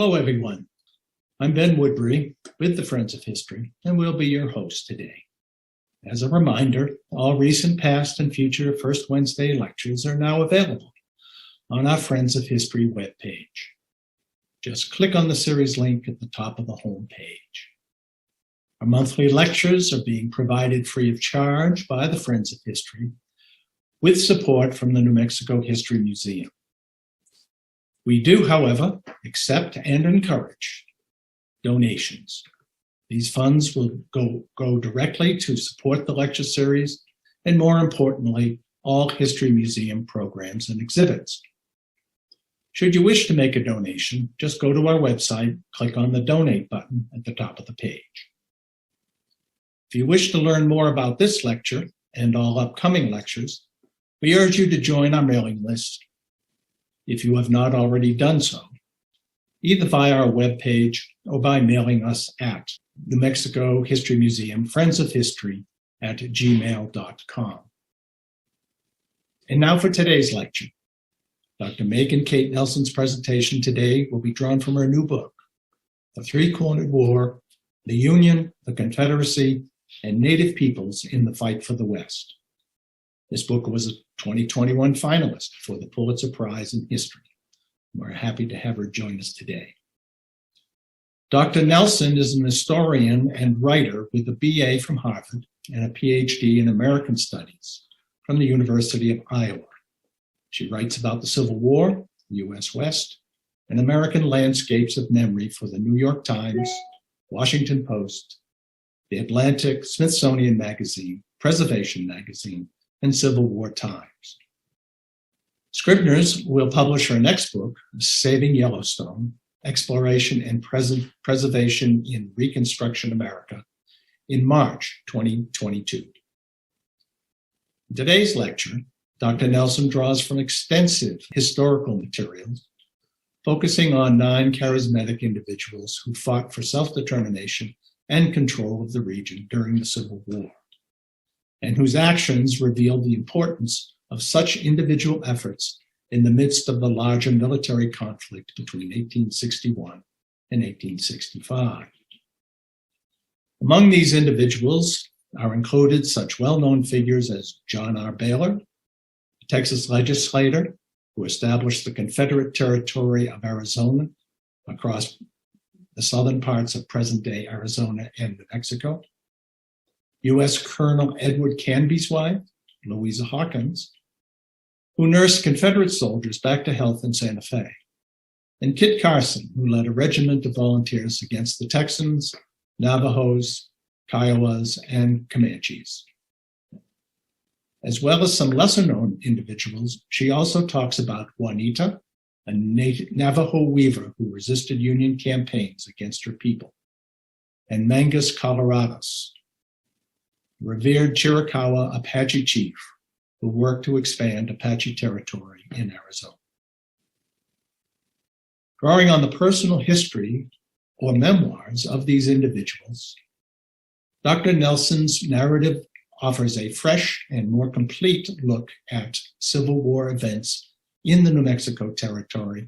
Hello, everyone. I'm Ben Woodbury with the Friends of History, and we'll be your host today. As a reminder, all recent, past, and future First Wednesday lectures are now available on our Friends of History webpage. Just click on the series link at the top of the home page. Our monthly lectures are being provided free of charge by the Friends of History with support from the New Mexico History Museum. We do, however, accept and encourage donations. These funds will go directly to support the lecture series and, more importantly, all History Museum programs and exhibits. Should you wish to make a donation, just go to our website, click on the donate button at the top of the page. If you wish to learn more about this lecture and all upcoming lectures, we urge you to join our mailing list if you have not already done so, either via our webpage or by mailing us at New Mexico History Museum, Friends of History @gmail.com. And now for today's lecture. Dr. Megan Kate Nelson's presentation today will be drawn from her new book, The Three-Cornered War, the Union, the Confederacy, and Native Peoples in the Fight for the West. This book was a 2021 finalist for the Pulitzer Prize in History. We're happy to have her join us today. Dr. Nelson is an historian and writer with a BA from Harvard and a PhD in American Studies from the University of Iowa. She writes about the Civil War, the U.S. West, and American landscapes of memory for the New York Times, Washington Post, The Atlantic, Smithsonian Magazine, Preservation Magazine, and Civil War Times. Scribner's will publish her next book, Saving Yellowstone, Exploration and Preservation in Reconstruction America, in March 2022. In today's lecture, Dr. Nelson draws from extensive historical materials, focusing on 9 charismatic individuals who fought for self-determination and control of the region during the Civil War, and whose actions revealed the importance of such individual efforts in the midst of the larger military conflict between 1861 and 1865. Among these individuals are included such well-known figures as John R. Baylor, a Texas legislator who established the Confederate territory of Arizona across the southern parts of present-day Arizona and New Mexico, U.S. Colonel Edward Canby's wife, Louisa Hawkins, who nursed Confederate soldiers back to health in Santa Fe, and Kit Carson, who led a regiment of volunteers against the Texans, Navajos, Kiowas, and Comanches. As well as some lesser-known individuals, she also talks about Juanita, a Navajo weaver who resisted Union campaigns against her people, and Mangus Colorados, revered Chiricahua Apache chief who worked to expand Apache territory in Arizona. Drawing on the personal history or memoirs of these individuals, Dr. Nelson's narrative offers a fresh and more complete look at Civil War events in the New Mexico territory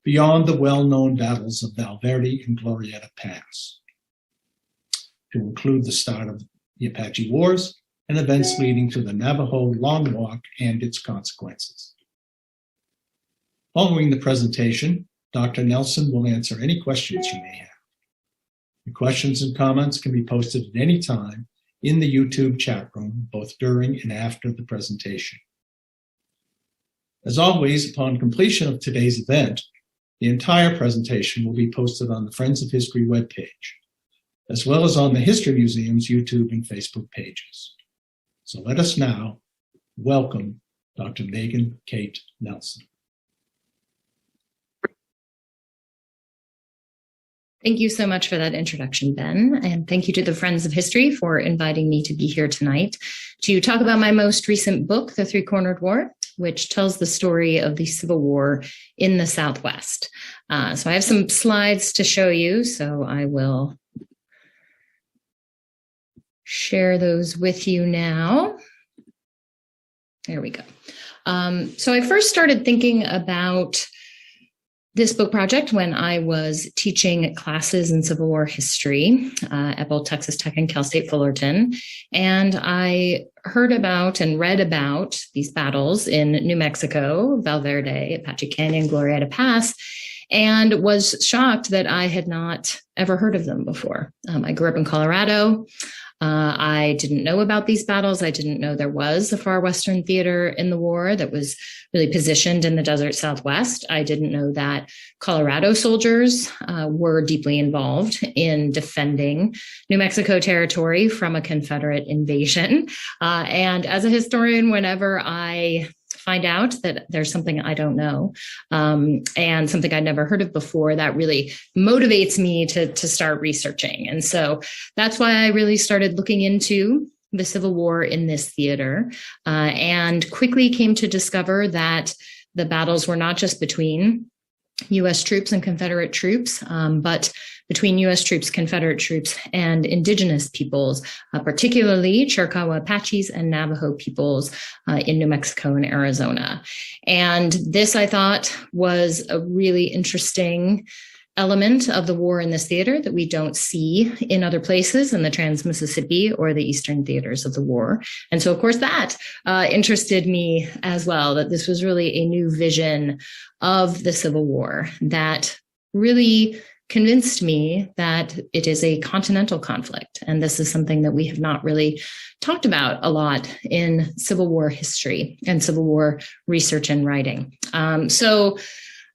beyond the well-known battles of Valverde and Glorieta Pass, to include the start of the Apache Wars and events leading to the Navajo Long Walk and its consequences. Following the presentation, Dr. Nelson will answer any questions you may have. The questions and comments can be posted at any time in the YouTube chat room, both during and after the presentation. As always, upon completion of today's event, the entire presentation will be posted on the Friends of History webpage, as well as on the History Museum's YouTube and Facebook pages. So let us now welcome Dr. Megan Kate Nelson. Thank you so much for that introduction, Ben, and thank you to the Friends of History for inviting me to be here tonight to talk about my most recent book, The Three-Cornered War, which tells the story of the Civil War in the Southwest. So I have some slides to show you, so I will share those with you now. There we go. So I first started thinking about this book project when I was teaching classes in Civil War history at both Texas Tech and Cal State Fullerton. And I heard about and read about these battles in New Mexico, Valverde, Apache Canyon, Glorieta Pass, and was shocked that I had not ever heard of them before. I grew up in Colorado. I didn't know about these battles. I didn't know there was a far Western theater in the war that was really positioned in the desert Southwest. I didn't know that Colorado soldiers were deeply involved in defending New Mexico territory from a Confederate invasion. And as a historian, whenever I find out that there's something I don't know and something I'd never heard of before, that really motivates me to start researching. And so that's why I really started looking into the Civil War in this theater and quickly came to discover that the battles were not just between U.S. troops and Confederate troops, but between U.S. troops, Confederate troops, and Indigenous peoples, particularly Chiricahua Apaches and Navajo peoples in New Mexico and Arizona. And this, I thought, was a really interesting element of the war in this theater that we don't see in other places in the Trans-Mississippi or the Eastern theaters of the war. And so, of course, that interested me as well, that this was really a new vision of the Civil War that really convinced me that it is a continental conflict. And this is something that we have not really talked about a lot in Civil War history and Civil War research and writing. So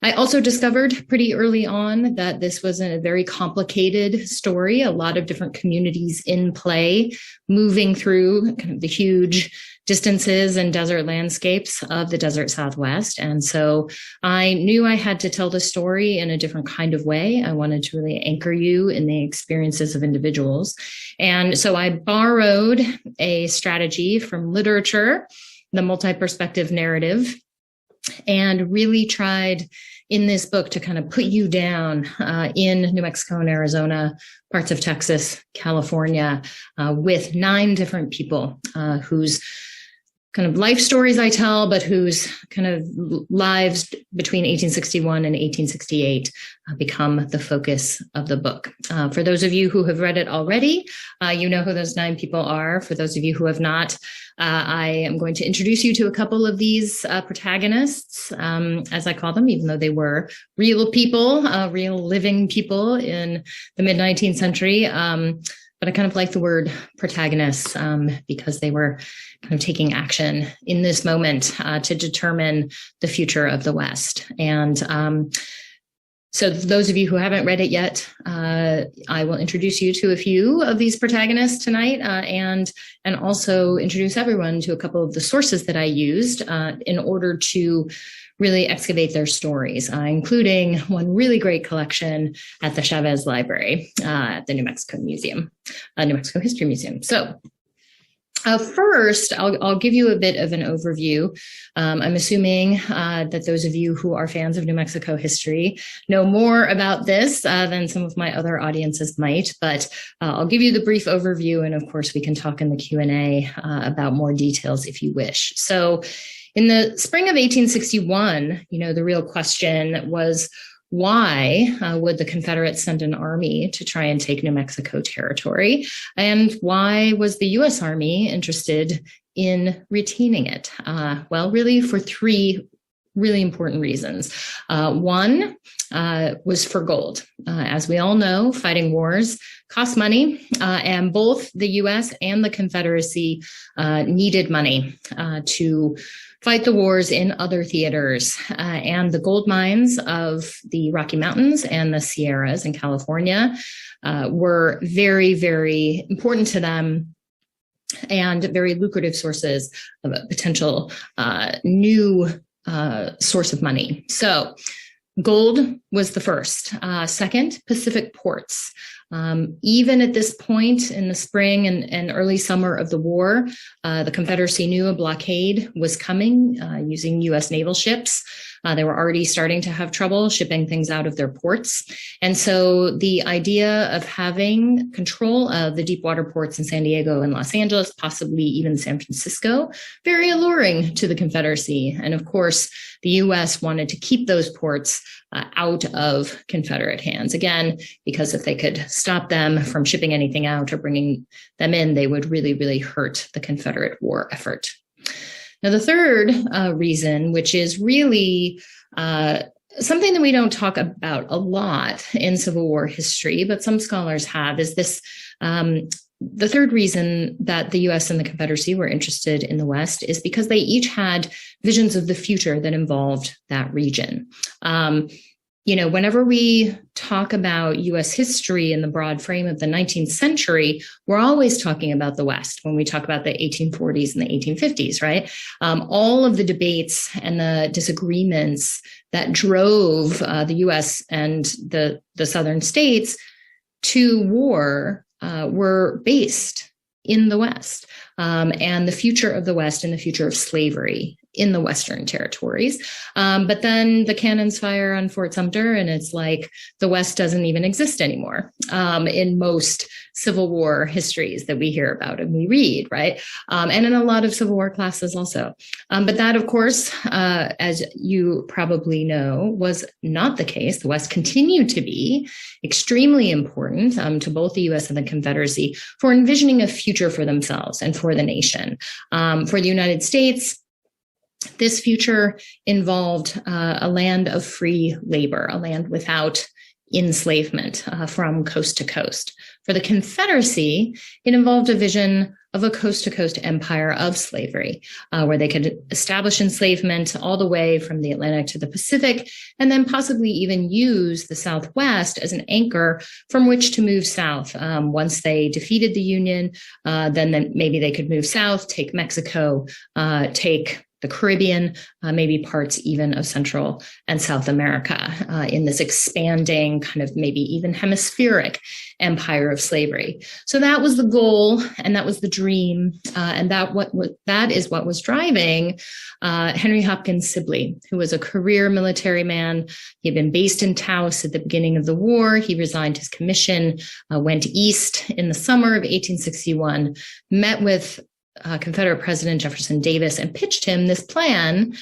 I also discovered pretty early on that this was a very complicated story, a lot of different communities in play, moving through kind of the huge distances and desert landscapes of the desert Southwest. And so I knew I had to tell the story in a different kind of way. I wanted to really anchor you in the experiences of individuals. And so I borrowed a strategy from literature, the multi-perspective narrative, and really tried in this book to kind of put you down in New Mexico and Arizona, parts of Texas, California, with 9 different people whose kind of life stories I tell, but whose kind of lives between 1861 and 1868 become the focus of the book. For those of you who have read it already, you know who those 9 people are. For those of you who have not, I am going to introduce you to a couple of these protagonists, as I call them, even though they were real people, real living people in the mid-19th century. But I kind of like the word protagonists because they were kind of taking action in this moment to determine the future of the West. And so those of you who haven't read it yet, I will introduce you to a few of these protagonists tonight and also introduce everyone to a couple of the sources that I used in order to really excavate their stories, including one really great collection at the Chavez Library at the New Mexico Museum, New Mexico History Museum. So first, I'll give you a bit of an overview. I'm assuming that those of you who are fans of New Mexico history know more about this than some of my other audiences might, but I'll give you the brief overview, and of course we can talk in the Q&A about more details if you wish. So in the spring of 1861, the real question was, why would the Confederates send an army to try and take New Mexico territory? And why was the U.S. Army interested in retaining it? Well, really for 3 really important reasons. One was for gold. As we all know, fighting wars cost money, and both the U.S. and the Confederacy needed money to fight the wars in other theaters. And the gold mines of the Rocky Mountains and the Sierras in California were very, very important to them and very lucrative sources of a potential new source of money. So gold was the first. Second, Pacific ports. Even at this point in the spring and early summer of the war, the Confederacy knew a blockade was coming using U.S. naval ships They were already starting to have trouble shipping things out of their ports. And so the idea of having control of the deep water ports in San Diego and Los Angeles, possibly even San Francisco, very alluring to the Confederacy. And of course, the U.S. wanted to keep those ports out of Confederate hands. Again, because if they could stop them from shipping anything out or bringing them in, they would really, really hurt the Confederate war effort. Now, the third reason, which is really something that we don't talk about a lot in Civil War history, but some scholars have, is this. The third reason that the U.S. and the Confederacy were interested in the West is because they each had visions of the future that involved that region. Whenever we talk about U.S. history in the broad frame of the 19th century, we're always talking about the West when we talk about the 1840s and the 1850s, right? All of the debates and the disagreements that drove the U.S. and the southern states to war were based in the West, and the future of the West and the future of slavery in the Western territories. But then the cannons fire on Fort Sumter, and it's like the West doesn't even exist anymore in most Civil War histories that we hear about and we read, right? And in a lot of Civil War classes also. But that, of course, as you probably know, was not the case. The West continued to be extremely important to both the U.S. and the Confederacy for envisioning a future for themselves and for the nation. For the United States, this future involved a land of free labor, a land without enslavement from coast to coast. For the Confederacy, it involved a vision of a coast-to-coast empire of slavery, where they could establish enslavement all the way from the Atlantic to the Pacific, and then possibly even use the Southwest as an anchor from which to move south. Once they defeated the Union, then maybe they could move south, take Mexico, take the Caribbean, maybe parts even of Central and South America in this expanding kind of maybe even hemispheric empire of slavery. So that was the goal, and that was the dream, and that is what was driving Henry Hopkins Sibley, who was a career military man. He had been based in Taos at the beginning of the war. He resigned his commission, went east in the summer of 1861, met with Confederate President Jefferson Davis and pitched him this plan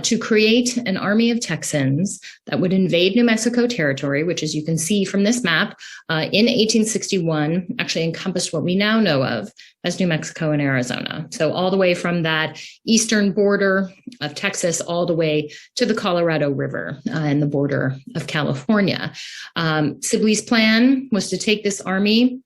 to create an army of Texans that would invade New Mexico territory, which, as you can see from this map, in 1861 actually encompassed what we now know of as New Mexico and Arizona. So all the way from that eastern border of Texas all the way to the Colorado River and the border of California. Sibley's plan was to take this army.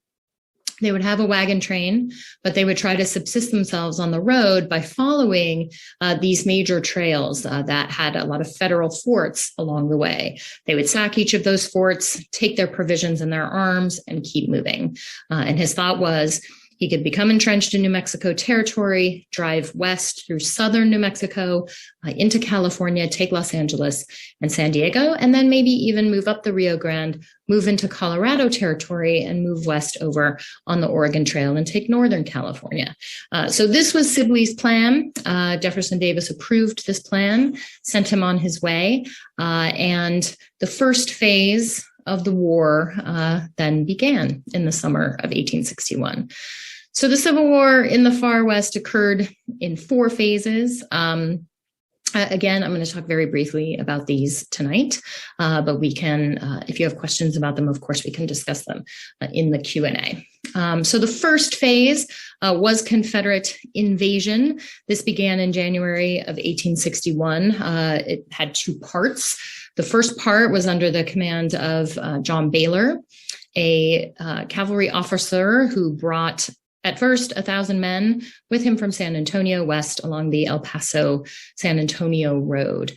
They would have a wagon train, but they would try to subsist themselves on the road by following these major trails that had a lot of federal forts along the way. They would sack each of those forts, take their provisions and their arms, and keep moving. And his thought was he could become entrenched in New Mexico territory, drive west through southern New Mexico, into California, take Los Angeles and San Diego, and then maybe even move up the Rio Grande, move into Colorado territory, and move west over on the Oregon Trail and take Northern California. So this was Sibley's plan. Jefferson Davis approved this plan, sent him on his way, and the first phase of the war then began in the summer of 1861. So the Civil War in the far west occurred in 4 phases. Again, I'm going to talk very briefly about these tonight, but we can, if you have questions about them, of course, we can discuss them in the Q&A. So the first phase was Confederate invasion. This began in January of 1861. It had 2 parts. The first part was under the command of John Baylor, a cavalry officer who brought at first 1,000 men with him from San Antonio west along the El Paso San Antonio road.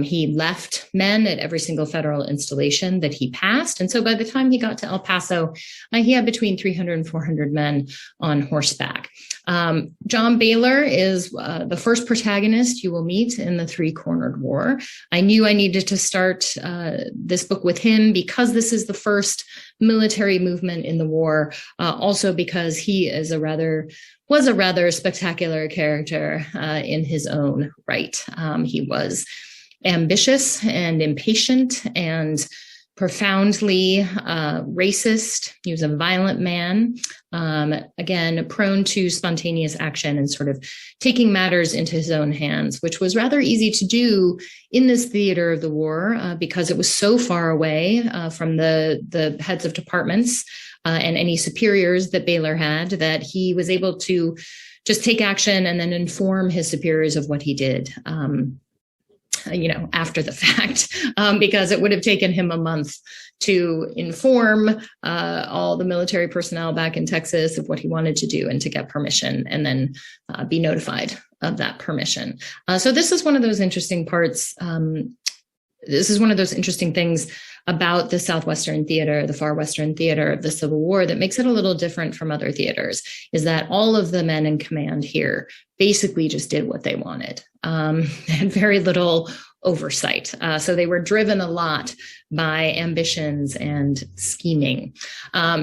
He left men at every single federal installation that he passed. And so by the time he got to El Paso, he had between 300 and 400 men on horseback. John Baylor is the first protagonist you will meet in the Three-Cornered War. I knew I needed to start this book with him because this is the first military movement in the war, also because he is was a rather spectacular character in his own right. He was ambitious and impatient and profoundly racist. He was a violent man, again, prone to spontaneous action and sort of taking matters into his own hands, which was rather easy to do in this theater of the war because it was so far away from the heads of departments and any superiors that Baylor had, that he was able to just take action and then inform his superiors of what he did. After the fact, because it would have taken him a month to inform all the military personnel back in Texas of what he wanted to do and to get permission and then be notified of that permission. So this is one of those interesting parts. This is one of those interesting things about the Southwestern theater, the far Western theater of the Civil War that makes it a little different from other theaters, is that all of the men in command here basically just did what they wanted. They had very little oversight. So they were driven a lot by ambitions and scheming.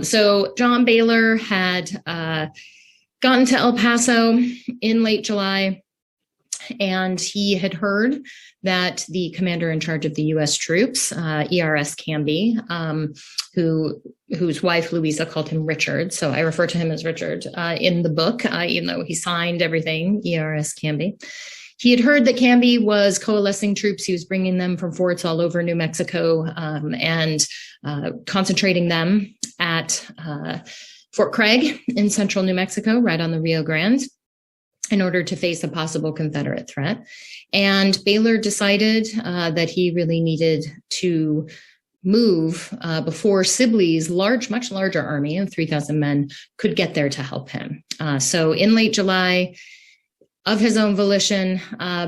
So John Baylor had gotten to El Paso in late July, and he had heard that the commander in charge of the U.S. troops, ERS Canby, whose wife Louisa called him Richard, so I refer to him as Richard in the book, even though he signed everything, ERS Canby. He had heard that Canby was coalescing troops. He was bringing them from forts all over New Mexico and concentrating them at Fort Craig in central New Mexico, right on the Rio Grande, in order to face a possible Confederate threat. And Baylor decided that he really needed to move before Sibley's much larger army of 3,000 men could get there to help him. So in late July, of his own volition,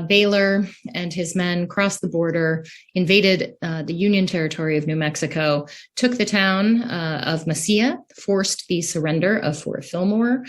Baylor and his men crossed the border, invaded the Union territory of New Mexico, took the town of Mesilla, forced the surrender of Fort Fillmore,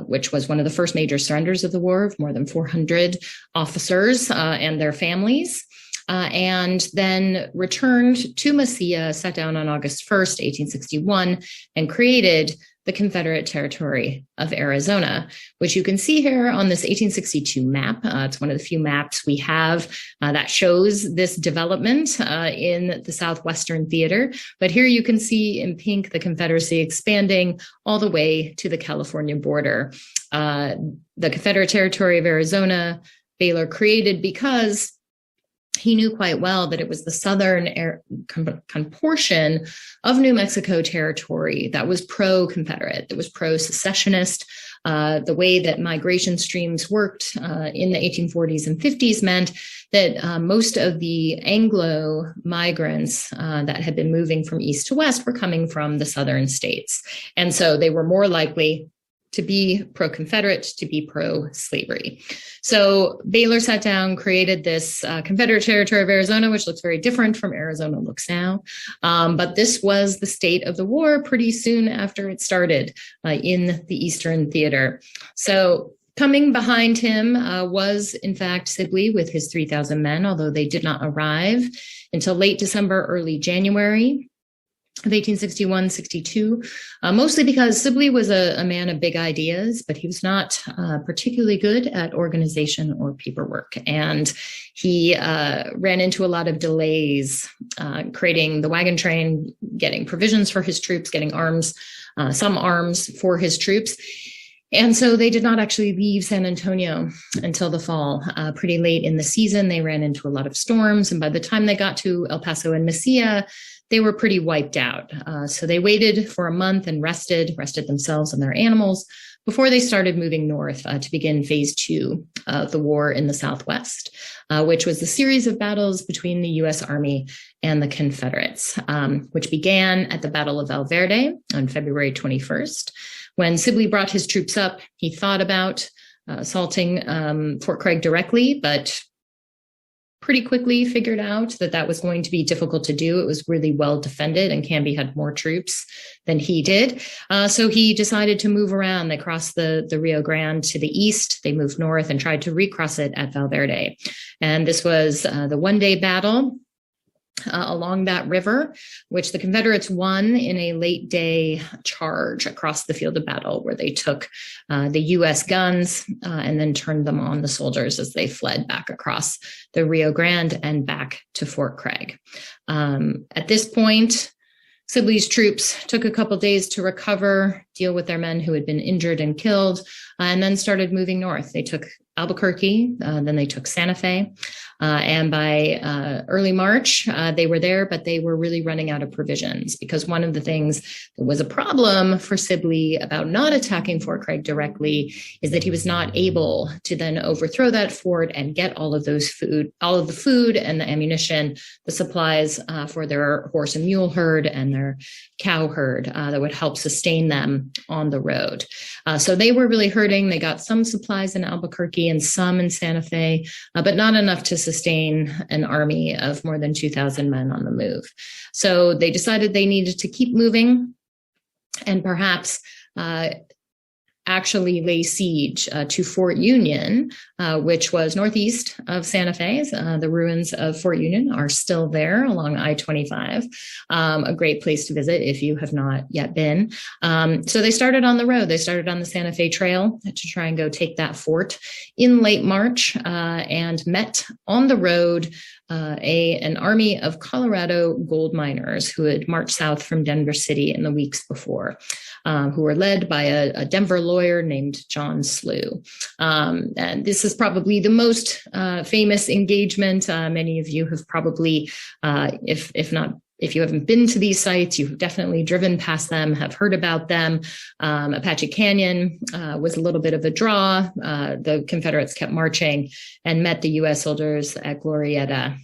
which was one of the first major surrenders of the war of more than 400 officers and their families, and then returned to Mesilla, sat down on August 1st, 1861, and created the Confederate Territory of Arizona, which you can see here on this 1862 map. It's one of the few maps we have that shows this development in the Southwestern theater. But here you can see in pink the Confederacy expanding all the way to the California border. The Confederate Territory of Arizona, Baylor created because he knew quite well that it was the southern portion of New Mexico territory that was pro-Confederate, that was pro-secessionist. The way that migration streams worked in the 1840s and 50s meant that most of the Anglo migrants that had been moving from east to west were coming from the southern states. And so they were more likely to be pro-Confederate, to be pro-slavery. So Baylor sat down, created this Confederate Territory of Arizona, which looks very different from Arizona looks now. But this was the state of the war pretty soon after it started in the Eastern Theater. So coming behind him was, in fact, Sibley with his 3,000 men, although they did not arrive until late December, early January of 1861-62, mostly because Sibley was a man of big ideas, but he was not particularly good at organization or paperwork. And he ran into a lot of delays creating the wagon train, getting provisions for his troops, getting arms, some arms for his troops. And so they did not actually leave San Antonio until the fall. Pretty late in the season, they ran into a lot of storms. And by the time they got to El Paso and Mesilla, they were pretty wiped out. So they waited for a month and rested themselves and their animals before they started moving north to begin phase 2 of the war in the Southwest, which was the series of battles between the U.S. Army and the Confederates, which began at the Battle of Val Verde on February 21st. When Sibley brought his troops up, he thought about assaulting Fort Craig directly, but pretty quickly figured out that that was going to be difficult to do. It was really well defended, and Canby had more troops than he did. So he decided to move around. They crossed the Rio Grande to the east. They moved north and tried to recross it at Val Verde. And this was the one-day battle. along that river, which the Confederates won in a late day charge across the field of battle, where they took the U.S. guns and then turned them on the soldiers as they fled back across the Rio Grande and back to Fort Craig. At this point, Sibley's troops took a couple days to recover, deal with their men who had been injured and killed, and then started moving north. They took Albuquerque, then they took Santa Fe, and by early March, they were there, but they were really running out of provisions, because one of the things that was a problem for Sibley about not attacking Fort Craig directly is that he was not able to then overthrow that fort and get all of the food and the ammunition, the supplies for their horse and mule herd and their cow herd that would help sustain them on the road. So they were really hurting. They got some supplies in Albuquerque and some in Santa Fe, but not enough to sustain an army of more than 2,000 men on the move. So they decided they needed to keep moving and perhaps actually lay siege to Fort Union, which was northeast of Santa Fe. The ruins of Fort Union are still there along I-25, a great place to visit if you have not yet been. So they started on the road. They started on the Santa Fe Trail to try and go take that fort in late March and met on the road an army of Colorado gold miners who had marched south from Denver City in the weeks before, who were led by a Denver lawyer named John Slew. And this is probably the most famous engagement. Many of you have probably, if you haven't been to these sites, you've definitely driven past them, have heard about them. Apache Canyon was a little bit of a draw. The Confederates kept marching and met the U.S. soldiers at Glorieta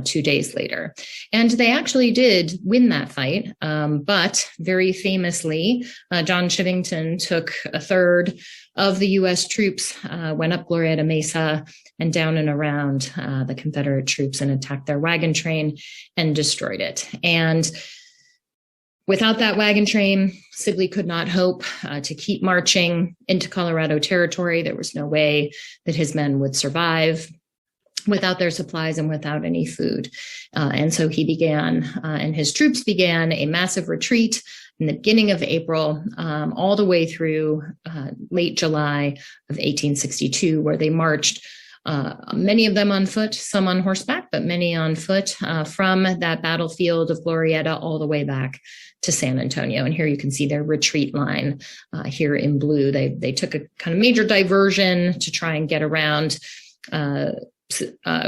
2 days later. And they actually did win that fight, but very famously, John Chivington took a third of the U.S. troops, went up Glorieta Mesa and down and around the Confederate troops and attacked their wagon train and destroyed it. And without that wagon train, Sibley could not hope to keep marching into Colorado territory. There was no way that his men would survive without their supplies and without any food. And so he began, and his troops began a massive retreat in the beginning of April, all the way through late July of 1862, where they marched, many of them on foot, some on horseback, but many on foot, from that battlefield of Glorieta all the way back to San Antonio. And here you can see their retreat line here in blue. They took a kind of major diversion to try and get around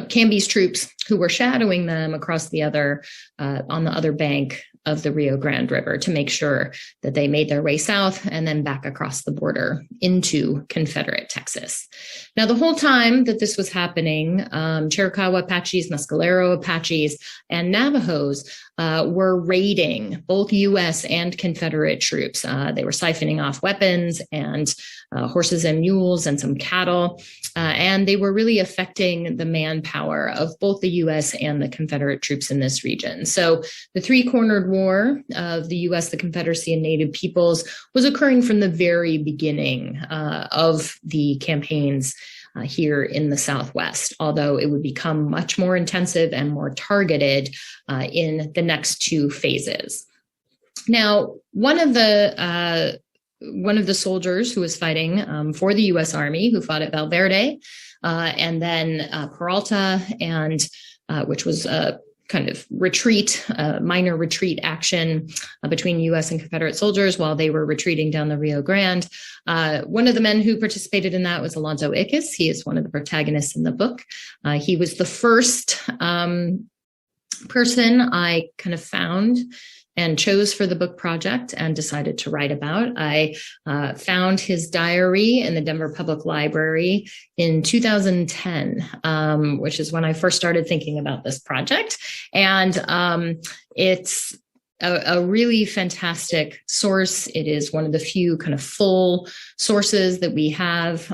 Canby's troops, who were shadowing them across the other, on the other bank of the Rio Grande River, to make sure that they made their way south and then back across the border into Confederate Texas. Now, the whole time that this was happening, Chiricahua Apaches, Mescalero Apaches, and Navajos were raiding both U.S. and Confederate troops. They were siphoning off weapons and horses and mules and some cattle, and they were really affecting the manpower of both the U.S. and the Confederate troops in this region. So the three-cornered war of the U.S., the Confederacy, and Native peoples was occurring from the very beginning of the campaigns here in the Southwest, although it would become much more intensive and more targeted in the next two phases. Now, one of the soldiers who was fighting for the U.S. Army, who fought at Valverde, and then Peralta, and which was a kind of retreat, minor retreat action between U.S. and Confederate soldiers while they were retreating down the Rio Grande. One of the men who participated in that was Alonzo Hicks. He is one of the protagonists in the book. He was the first person I kind of found and chose for the book project and decided to write about. I found his diary in the Denver Public Library in 2010, which is when I first started thinking about this project. And it's a really fantastic source. It is one of the few kind of full sources that we have,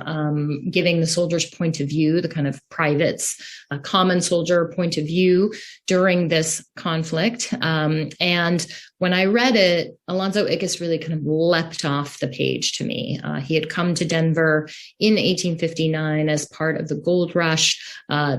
giving the soldier's point of view, the kind of private's common soldier point of view during this conflict. And when I read it, Alonzo Hicks really kind of leapt off the page to me. He had come to Denver in 1859 as part of the gold rush.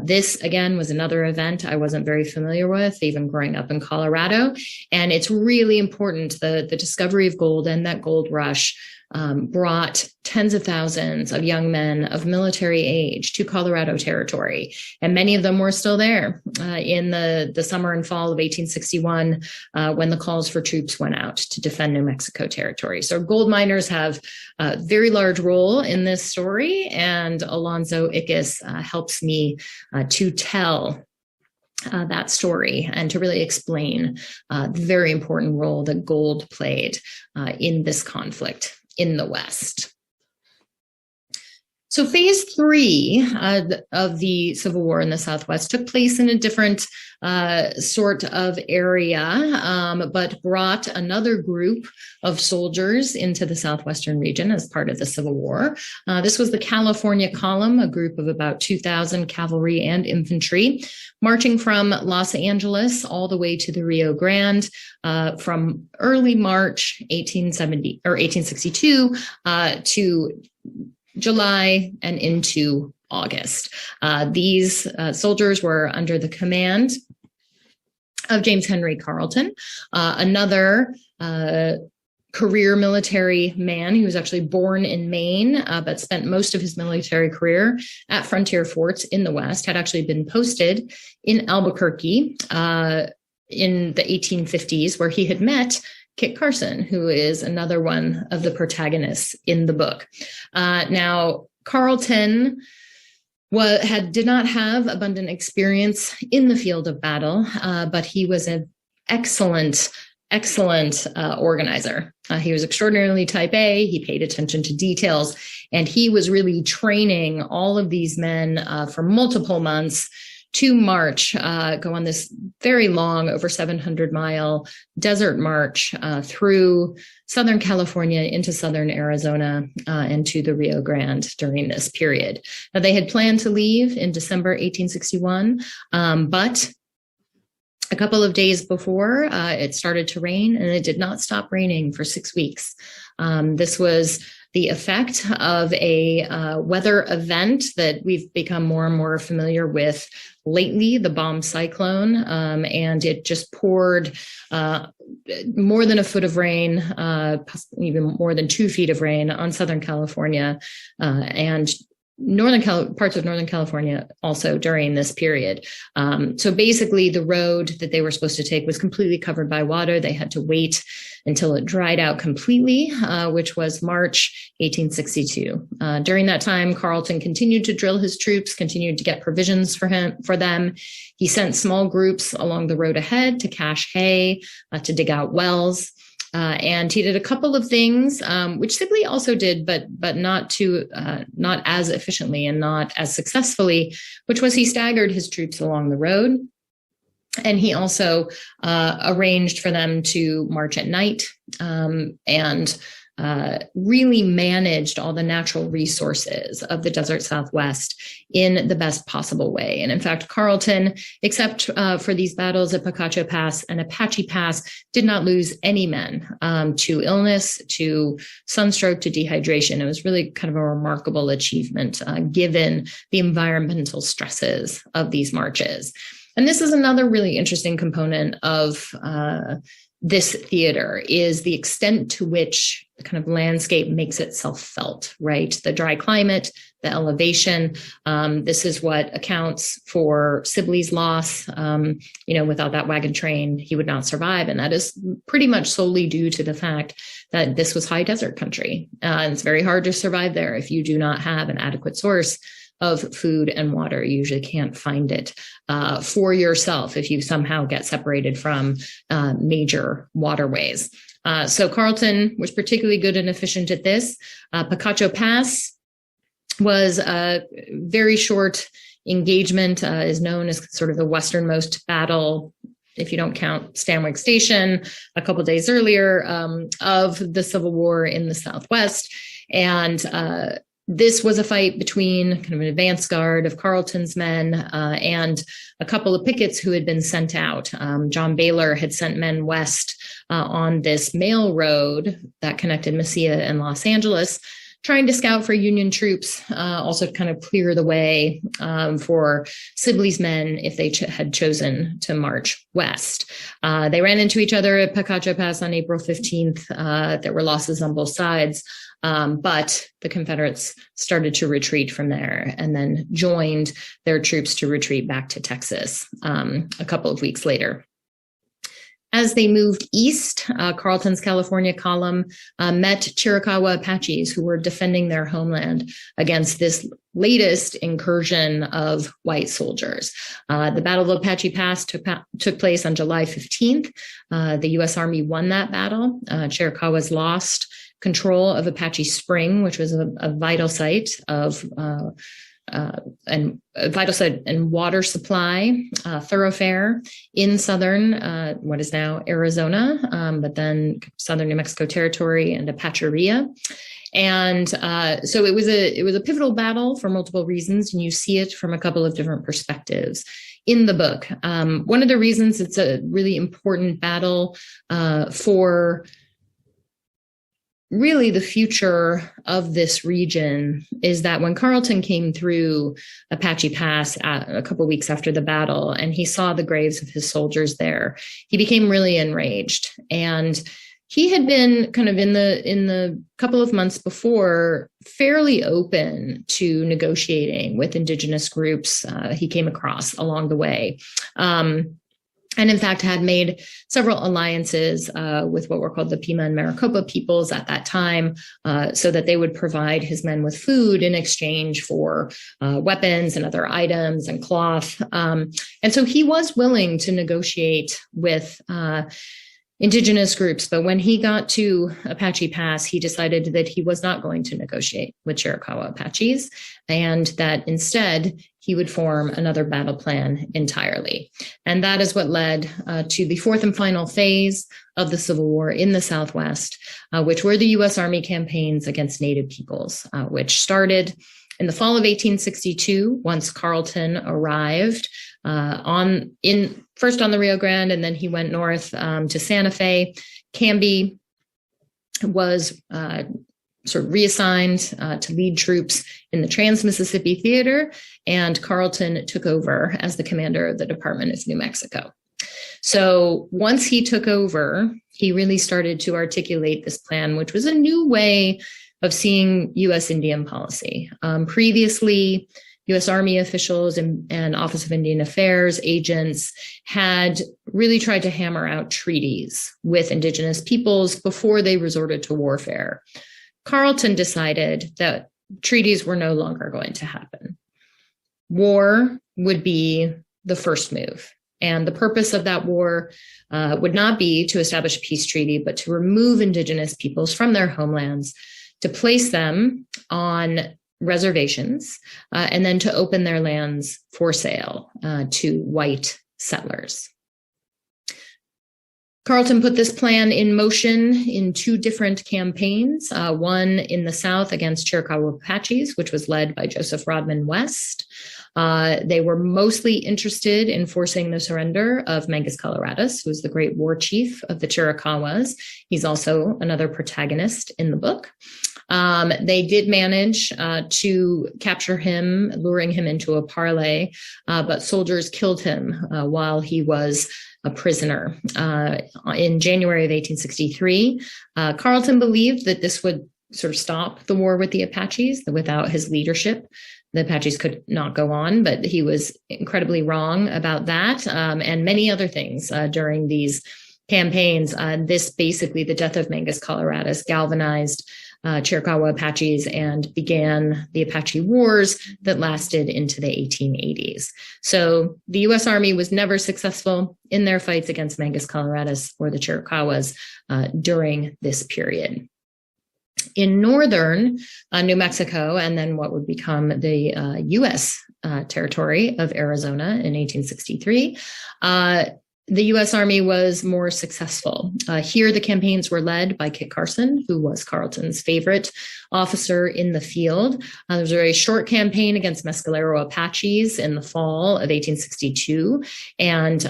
This, again, was another event I wasn't very familiar with, even growing up in Colorado. And it's really important. The discovery of gold and that gold rush brought tens of thousands of young men of military age to Colorado territory. And many of them were still there in the summer and fall of 1861 when the calls for troops went out to defend New Mexico territory. So gold miners have a very large role in this story, and Alonzo Hicks helps me to tell that story and to really explain the very important role that gold played in this conflict in the West. So phase 3 of the Civil War in the Southwest took place in a different sort of area, but brought another group of soldiers into the Southwestern region as part of the Civil War. This was the California Column, a group of about 2,000 cavalry and infantry, marching from Los Angeles all the way to the Rio Grande from early March 1862 to July and into August. These soldiers were under the command of James Henry Carlton, another career military man. He was actually born in Maine, but spent most of his military career at frontier forts in the West, had actually been posted in Albuquerque in the 1850s, where he had met Kit Carson, who is another one of the protagonists in the book. Now, Carlton did not have abundant experience in the field of battle, but he was an excellent organizer. He was extraordinarily type A. He paid attention to details, and he was really training all of these men for multiple months to march, go on this very long, over 700-mile desert march through Southern California into Southern Arizona and to the Rio Grande during this period. Now, they had planned to leave in December 1861, but a couple of days before, it started to rain, and it did not stop raining for 6 weeks. This was the effect of a weather event that we've become more and more familiar with lately, the bomb cyclone, and it just poured more than a foot of rain, even more than 2 feet of rain on Southern California and parts of Northern California also during this period. So basically, the road that they were supposed to take was completely covered by water. They had to wait until it dried out completely, which was March 1862. During that time, Carlton continued to drill his troops, continued to get provisions for them. He sent small groups along the road ahead to cache hay, to dig out wells. And he did a couple of things, which Sibley also did, but not as efficiently and not as successfully, which was he staggered his troops along the road. And he also arranged for them to march at night and really managed all the natural resources of the desert Southwest in the best possible way. And in fact, Carlton, except for these battles at Picacho Pass and Apache Pass, did not lose any men to illness, to sunstroke, to dehydration. It was really kind of a remarkable achievement given the environmental stresses of these marches. And this is another really interesting component of this theater, is the extent to which the kind of landscape makes itself felt, right? The dry climate, the elevation. This is what accounts for Sibley's loss. Without that wagon train, he would not survive. And that is pretty much solely due to the fact that this was high desert country. And it's very hard to survive there if you do not have an adequate source of food and water. You usually can't find it for yourself if you somehow get separated from major waterways. So Carlton was particularly good and efficient at this. Picacho Pass was a very short engagement, is known as sort of the westernmost battle if you don't count Stanwix Station, a couple of days earlier, of the Civil War in the Southwest. And this was a fight between kind of an advance guard of Carlton's men and a couple of pickets who had been sent out. John Baylor had sent men west on this mail road that connected Mesilla and Los Angeles, trying to scout for Union troops, also to kind of clear the way for Sibley's men if they had chosen to march west. They ran into each other at Pacacha Pass on April 15th. There were losses on both sides, but the Confederates started to retreat from there and then joined their troops to retreat back to Texas a couple of weeks later. As they moved east, Carlton's California column met Chiricahua Apaches who were defending their homeland against this latest incursion of white soldiers. The Battle of Apache Pass took place on July 15th. The U.S. Army won that battle. Chiricahuas lost control of Apache Spring, which was a vital site of and a vital site and water supply thoroughfare in southern, what is now Arizona, but then southern New Mexico territory and Apacheria. And so it was a pivotal battle for multiple reasons, and you see it from a couple of different perspectives in the book. One of the reasons it's a really important battle for really the future of this region is that when Carlton came through Apache Pass a couple of weeks after the battle and he saw the graves of his soldiers there, he became really enraged. And he had been kind of in the couple of months before fairly open to negotiating with Indigenous groups he came across along the way. And in fact, had made several alliances with what were called the Pima and Maricopa peoples at that time, so that they would provide his men with food in exchange for weapons and other items and cloth. And so he was willing to negotiate with Indigenous groups. But when he got to Apache Pass, he decided that he was not going to negotiate with Chiricahua Apaches, and that instead he would form another battle plan entirely. And that is what led to the fourth and final phase of the Civil War in the Southwest, which were the U.S. Army campaigns against Native peoples, which started in the fall of 1862, once Carlton arrived first on the Rio Grande, and then he went north to Santa Fe. Canby was sort of reassigned to lead troops in the Trans-Mississippi Theater, and Carlton took over as the commander of the Department of New Mexico. So once he took over, he really started to articulate this plan, which was a new way of seeing U.S. Indian policy. Previously, U.S. Army officials and Office of Indian Affairs agents had really tried to hammer out treaties with Indigenous peoples before they resorted to warfare. Carlton decided that treaties were no longer going to happen. War would be the first move. And the purpose of that war would not be to establish a peace treaty, but to remove Indigenous peoples from their homelands, to place them on reservations, and then to open their lands for sale to white settlers. Carlton put this plan in motion in two different campaigns, one in the South against Chiricahua Apaches, which was led by Joseph Rodman West. They were mostly interested in forcing the surrender of Mangus Coloradus, who was the great war chief of the Chiricahuas. He's also another protagonist in the book. They did manage to capture him, luring him into a parley, but soldiers killed him while he was a prisoner. In January of 1863, Carlton believed that this would sort of stop the war with the Apaches. That without his leadership, the Apaches could not go on, but he was incredibly wrong about that and many other things during these campaigns. The death of Mangus Coloradus galvanized Chiricahua Apaches and began the Apache Wars that lasted into the 1880s. So the U.S. Army was never successful in their fights against Mangus Coloradus or the Chiricahuas during this period. In northern New Mexico, and then what would become the U.S. territory of Arizona in 1863, the U.S. Army was more successful. Here, the campaigns were led by Kit Carson, who was Carlton's favorite officer in the field. There was a very short campaign against Mescalero Apaches in the fall of 1862, and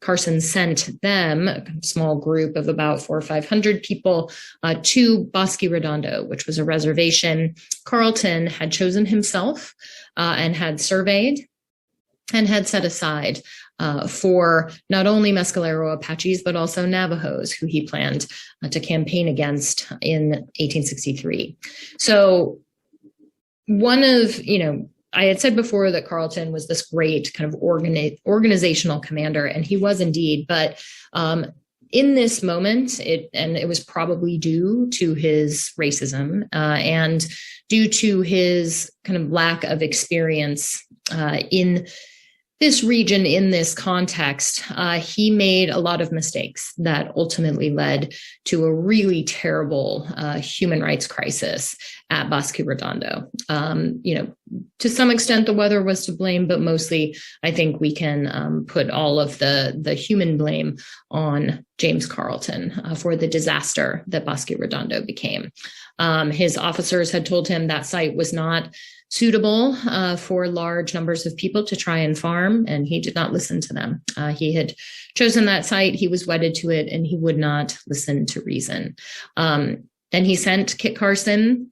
Carson sent them, a small group of about 400 or 500 people, to Bosque Redondo, which was a reservation Carlton had chosen himself and had surveyed and had set aside for not only Mescalero Apaches, but also Navajos, who he planned to campaign against in 1863. So I had said before that Carlton was this great kind of organizational commander, and he was indeed, but in this moment, it was probably due to his racism and due to his kind of lack of experience in this region, in this context, he made a lot of mistakes that ultimately led to a really terrible human rights crisis at Bosque Redondo. To some extent, the weather was to blame, but mostly I think we can put all of the human blame on James Carlton for the disaster that Bosque Redondo became. His officers had told him that site was not suitable for large numbers of people to try and farm, and he did not listen to them. He had chosen that site, he was wedded to it, and he would not listen to reason. Then he sent Kit Carson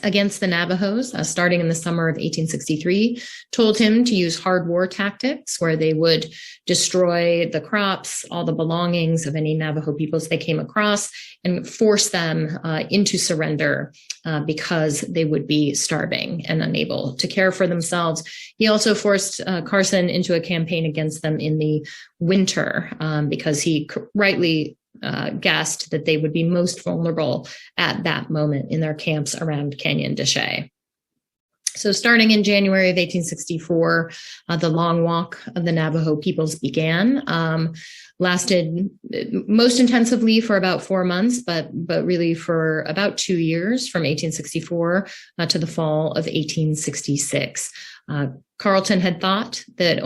against the Navajos, starting in the summer of 1863, told him to use hard war tactics where they would destroy the crops, all the belongings of any Navajo peoples they came across, and force them into surrender because they would be starving and unable to care for themselves. He also forced Carson into a campaign against them in the winter because he rightly guessed that they would be most vulnerable at that moment in their camps around Canyon de Chelly. So starting in January of 1864, the long walk of the Navajo peoples began, lasted most intensively for about 4 months, but really for about 2 years, from 1864 to the fall of 1866. Carlton had thought that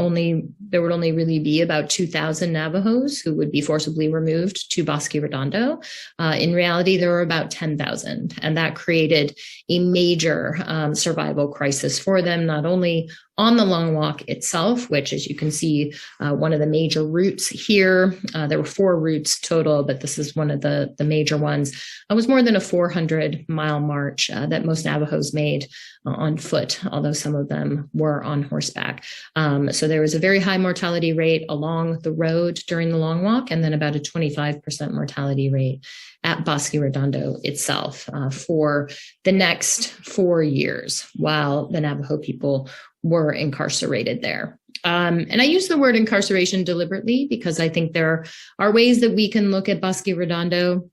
there would only really be about 2,000 Navajos who would be forcibly removed to Bosque Redondo. In reality, there were about 10,000, and that created a major survival crisis for them, not only on the Long Walk itself, which, as you can see, one of the major routes here, there were 4 routes total, but this is one of the major ones. It was more than a 400-mile march that most Navajos made on foot, although some of them were on horseback. So there was a very high mortality rate along the road during the Long Walk, and then about a 25% mortality rate at Bosque Redondo itself for the next 4 years while the Navajo people were incarcerated there. And I use the word incarceration deliberately because I think there are ways that we can look at Bosque Redondo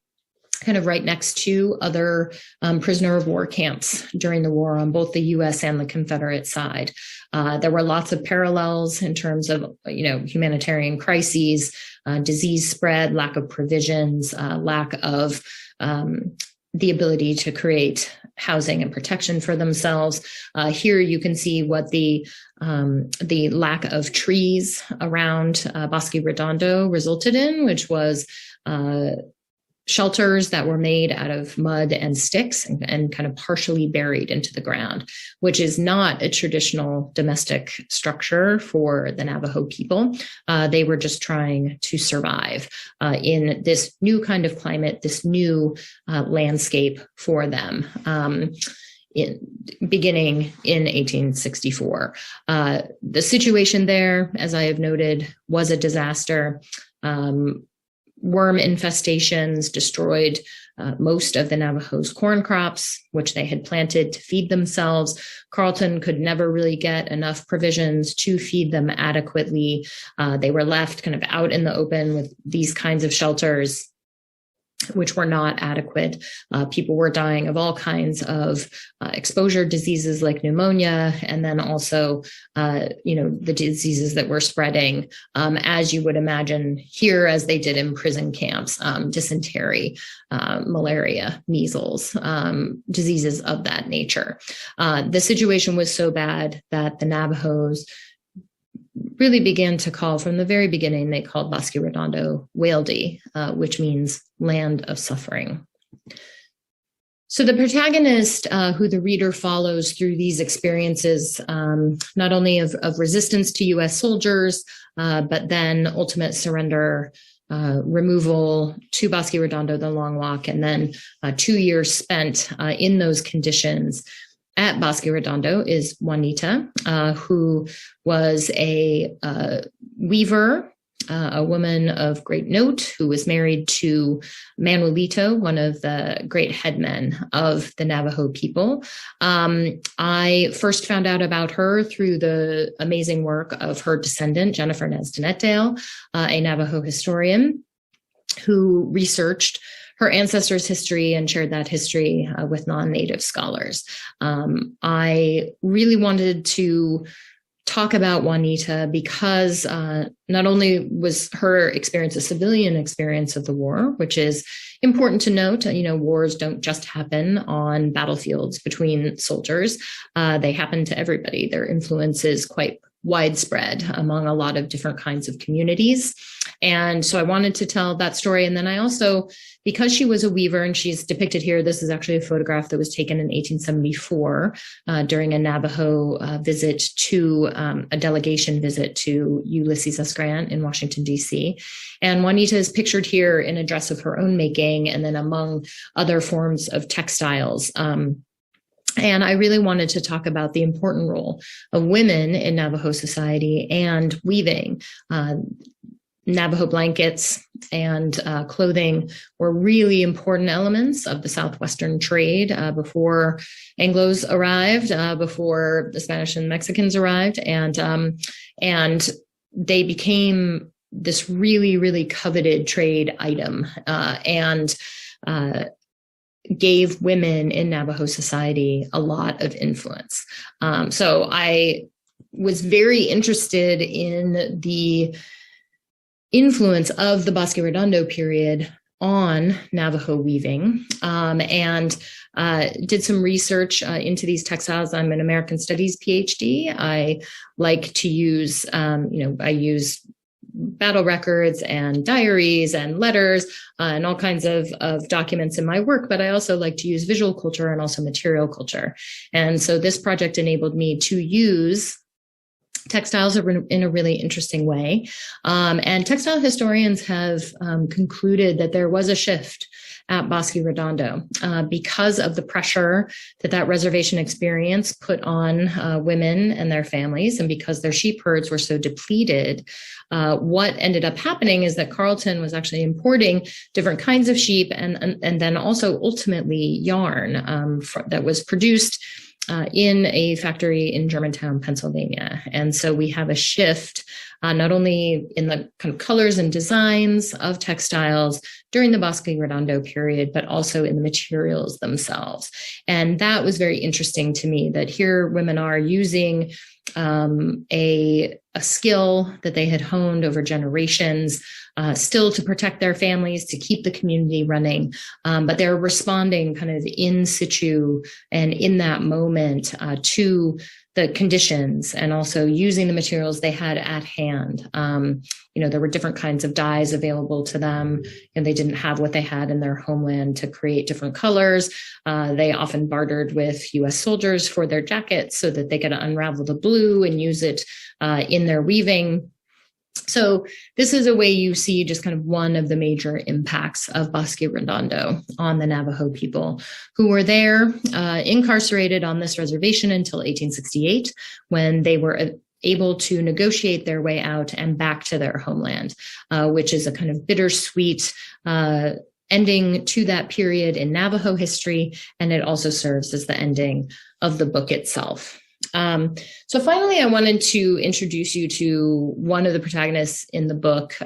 kind of right next to other prisoner of war camps during the war on both the U.S. and the Confederate side. There were lots of parallels in terms of, humanitarian crises, disease spread, lack of provisions, lack of the ability to create housing and protection for themselves. Here you can see what the lack of trees around Bosque Redondo resulted in, which was shelters that were made out of mud and sticks and kind of partially buried into the ground, which is not a traditional domestic structure for the Navajo people. They were just trying to survive in this new kind of climate, this new landscape for them. Beginning in 1864. The situation there, as I have noted, was a disaster. Worm infestations destroyed most of the Navajos' corn crops, which they had planted to feed themselves. Carlton could never really get enough provisions to feed them adequately. They were left kind of out in the open with these kinds of shelters, which were not adequate. People were dying of all kinds of exposure diseases like pneumonia, and then also, the diseases that were spreading, as you would imagine here, as they did in prison camps, dysentery, malaria, measles, diseases of that nature. The situation was so bad that the Navajos really began to call, from the very beginning, they called Bosque Redondo Waldy, which means land of suffering. So the protagonist, who the reader follows through these experiences, not only of resistance to U.S. soldiers, but then ultimate surrender, removal to Bosque Redondo, the Long Walk, and then 2 years spent in those conditions at Bosque Redondo, is Juanita, who was a weaver, a woman of great note, who was married to Manuelito, one of the great headmen of the Navajo people. I first found out about her through the amazing work of her descendant, Jennifer Nesdenetdale, a Navajo historian who researched her ancestors' history and shared that history with non-Native scholars. I really wanted to talk about Juanita because not only was her experience a civilian experience of the war, which is important to note. Wars don't just happen on battlefields between soldiers. They happen to everybody. Their influence is quite widespread among a lot of different kinds of communities. And so I wanted to tell that story. And then I also, because she was a weaver, and she's depicted here, this is actually a photograph that was taken in 1874 during a Navajo visit to a delegation visit to Ulysses S. Grant in Washington, D.C. And Juanita is pictured here in a dress of her own making, and then among other forms of textiles. And I really wanted to talk about the important role of women in Navajo society and weaving. Navajo blankets and clothing were really important elements of the Southwestern trade before Anglos arrived, before the Spanish and Mexicans arrived, and they became this really, really coveted trade item, and gave women in Navajo society a lot of influence. So I was very interested in the influence of the Bosque Redondo period on Navajo weaving, and did some research into these textiles. I'm an American Studies PhD. I like to use, I use battle records and diaries and letters and all kinds of documents in my work, but I also like to use visual culture and also material culture. And so this project enabled me to use textiles in a really interesting way. And textile historians have concluded that there was a shift at Bosque Redondo because of the pressure that reservation experience put on women and their families, and because their sheep herds were so depleted. What ended up happening is that Carlton was actually importing different kinds of sheep and then also ultimately yarn that was produced in a factory in Germantown, Pennsylvania. And so we have a shift not only in the kind of colors and designs of textiles during the Bosque Redondo period, but also in the materials themselves. And that was very interesting to me, that here women are using a skill that they had honed over generations, still to protect their families, to keep the community running, but they're responding kind of in situ and in that moment to the conditions, and also using the materials they had at hand. There were different kinds of dyes available to them, and they didn't have what they had in their homeland to create different colors. They often bartered with U.S. soldiers for their jackets so that they could unravel the blue and use it in their weaving. So this is a way you see just kind of one of the major impacts of Bosque Redondo on the Navajo people, who were there incarcerated on this reservation until 1868, when they were able to negotiate their way out and back to their homeland, which is a kind of bittersweet ending to that period in Navajo history. And it also serves as the ending of the book itself. So finally, I wanted to introduce you to one of the protagonists in the book,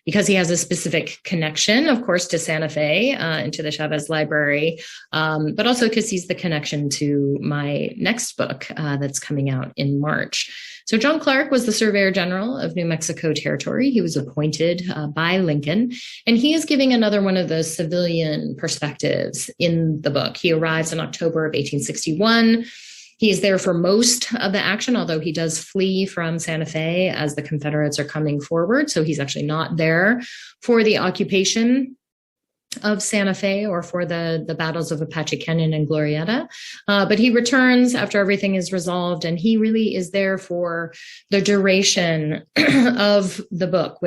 because he has a specific connection, of course, to Santa Fe and to the Chavez Library, but also because he's the connection to my next book that's coming out in March. So John Clark was the Surveyor General of New Mexico Territory. He was appointed by Lincoln, and he is giving another one of those civilian perspectives in the book. He arrives in October of 1861. He's there for most of the action, although he does flee from Santa Fe as the Confederates are coming forward. So he's actually not there for the occupation of Santa Fe or for the battles of Apache Canyon and Glorieta. But he returns after everything is resolved, and he really is there for the duration of the book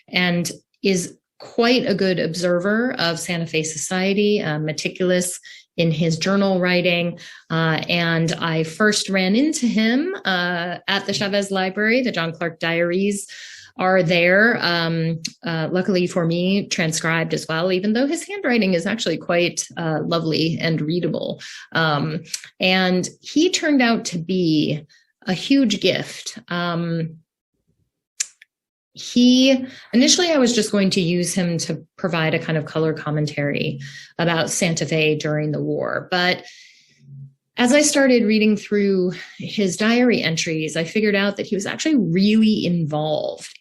and is quite a good observer of Santa Fe society, meticulous in his journal writing. And I first ran into him at the Chavez Library. The John Clark Diaries are there, luckily for me, transcribed as well, even though his handwriting is actually quite lovely and readable. And he turned out to be a huge gift. Initially, I was just going to use him to provide a kind of color commentary about Santa Fe during the war. But as I started reading through his diary entries, I figured out that he was actually really involved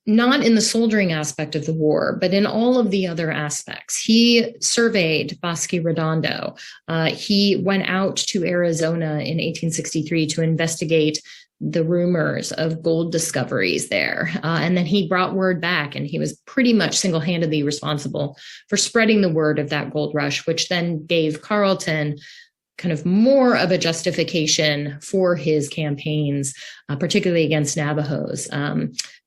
not in the soldiering aspect of the war, but in all of the other aspects. He surveyed Bosque Redondo. He went out to Arizona in 1863 to investigate the rumors of gold discoveries there. And then he brought word back, and he was pretty much single-handedly responsible for spreading the word of that gold rush, which then gave Carlton kind of more of a justification for his campaigns, particularly against Navajos,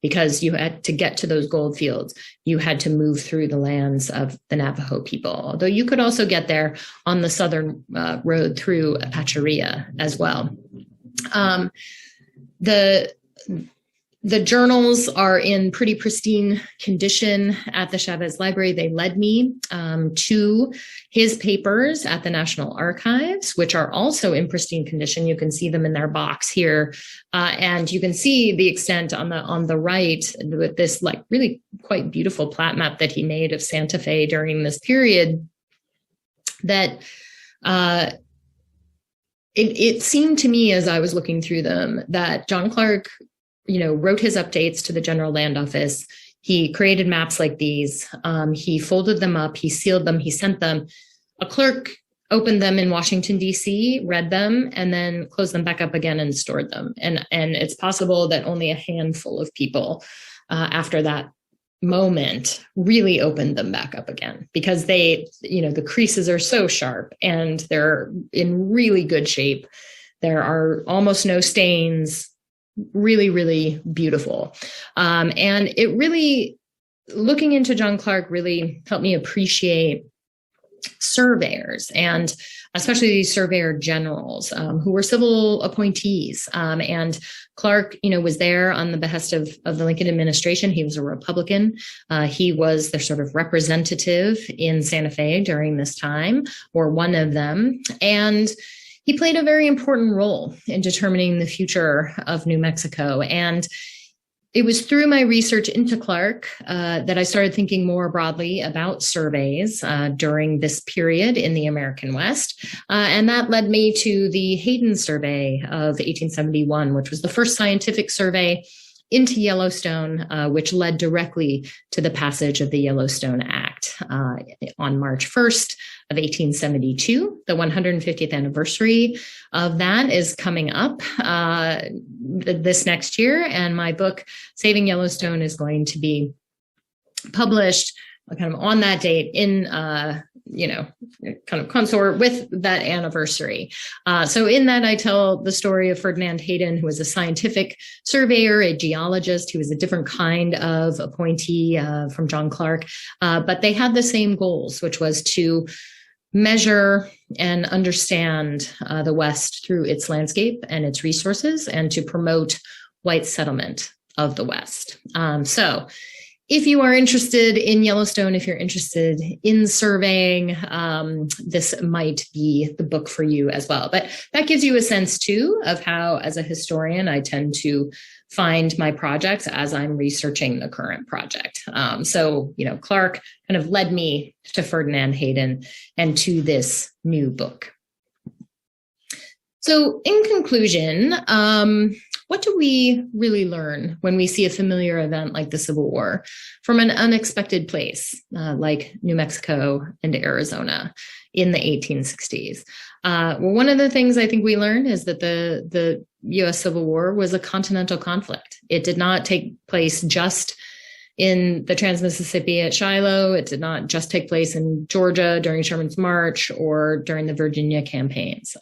because you had to get to those gold fields. You had to move through the lands of the Navajo people, although you could also get there on the southern road through Apacheria as well. The journals are in pretty pristine condition at the Chavez Library. They led me to his papers at the National Archives, which are also in pristine condition. You can see them in their box here. And you can see the extent on the right with this like really quite beautiful plat map that he made of Santa Fe during this period that it seemed to me as I was looking through them that John Clark, wrote his updates to the General Land Office. He created maps like these. He folded them up, he sealed them, he sent them. A clerk opened them in Washington, D.C., read them, and then closed them back up again and stored them. And it's possible that only a handful of people after that moment really opened them back up again, because they, the creases are so sharp and they're in really good shape. There are almost no stains. Really, really beautiful. And it really, looking into John Clark really helped me appreciate surveyors, and especially these surveyor generals who were civil appointees. And Clark, was there on the behest of the Lincoln administration. He was a Republican. He was their sort of representative in Santa Fe during this time, or one of them. And he played a very important role in determining the future of New Mexico. And it was through my research into Clark that I started thinking more broadly about surveys during this period in the American West. And that led me to the Hayden Survey of 1871, which was the first scientific survey into Yellowstone, which led directly to the passage of the Yellowstone Act on March 1st of 1872. The 150th anniversary of that is coming up this next year, and my book, Saving Yellowstone, is going to be published kind of on that date in, kind of consort with that anniversary. So in that, I tell the story of Ferdinand Hayden, who was a scientific surveyor, a geologist, who was a different kind of appointee from John Clark. But they had the same goals, which was to measure and understand the West through its landscape and its resources, and to promote white settlement of the West. So if you are interested in Yellowstone, if you're interested in surveying, this might be the book for you as well. But that gives you a sense, too, of how, as a historian, I tend to find my projects as I'm researching the current project. So, Clark kind of led me to Ferdinand Hayden and to this new book. So in conclusion, what do we really learn when we see a familiar event like the Civil War from an unexpected place like New Mexico and Arizona in the 1860s? Well, one of the things I think we learned is that the U.S. Civil War was a continental conflict. It did not take place just in the Trans-Mississippi at Shiloh. It did not just take place in Georgia during Sherman's March or during the Virginia campaigns.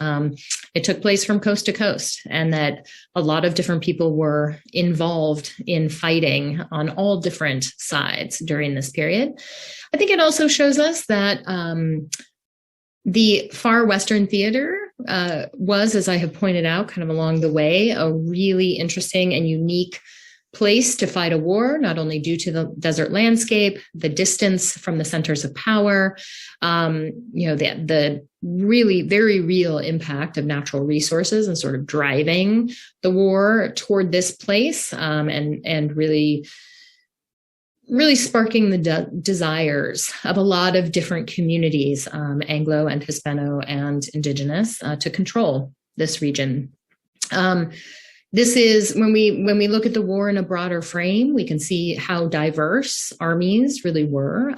It took place from coast to coast, and that a lot of different people were involved in fighting on all different sides during this period. I think it also shows us that the far Western theater was, as I have pointed out kind of along the way, a really interesting and unique place to fight a war, not only due to the desert landscape, the distance from the centers of power, the really very real impact of natural resources and sort of driving the war toward this place, and really sparking the desires of a lot of different communities, Anglo and Hispano and Indigenous, to control this region. This is when we look at the war in a broader frame, we can see how diverse armies really were.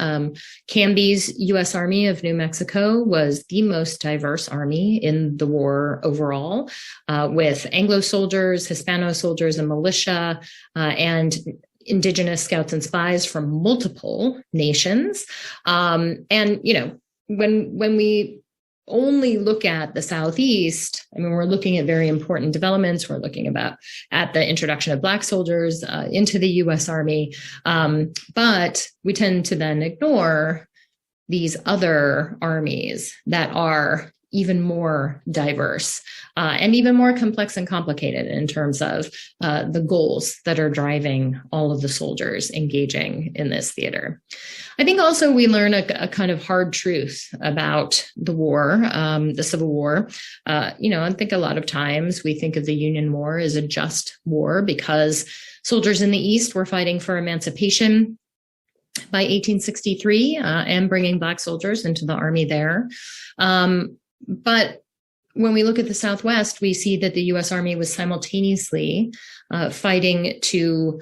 Canby's U.S. Army of New Mexico was the most diverse army in the war overall, with Anglo soldiers, Hispano soldiers, and militia, and Indigenous scouts and spies from multiple nations. And when we only look at the Southeast, I mean, we're looking at very important developments. We're looking at the introduction of Black soldiers into the U.S. Army, but we tend to then ignore these other armies that are even more diverse and even more complex and complicated in terms of the goals that are driving all of the soldiers engaging in this theater. I think also we learn a kind of hard truth about the war, the Civil War. I think a lot of times we think of the Union War as a just war because soldiers in the East were fighting for emancipation by 1863 and bringing Black soldiers into the army there. But when we look at the Southwest, we see that the U.S. Army was simultaneously fighting to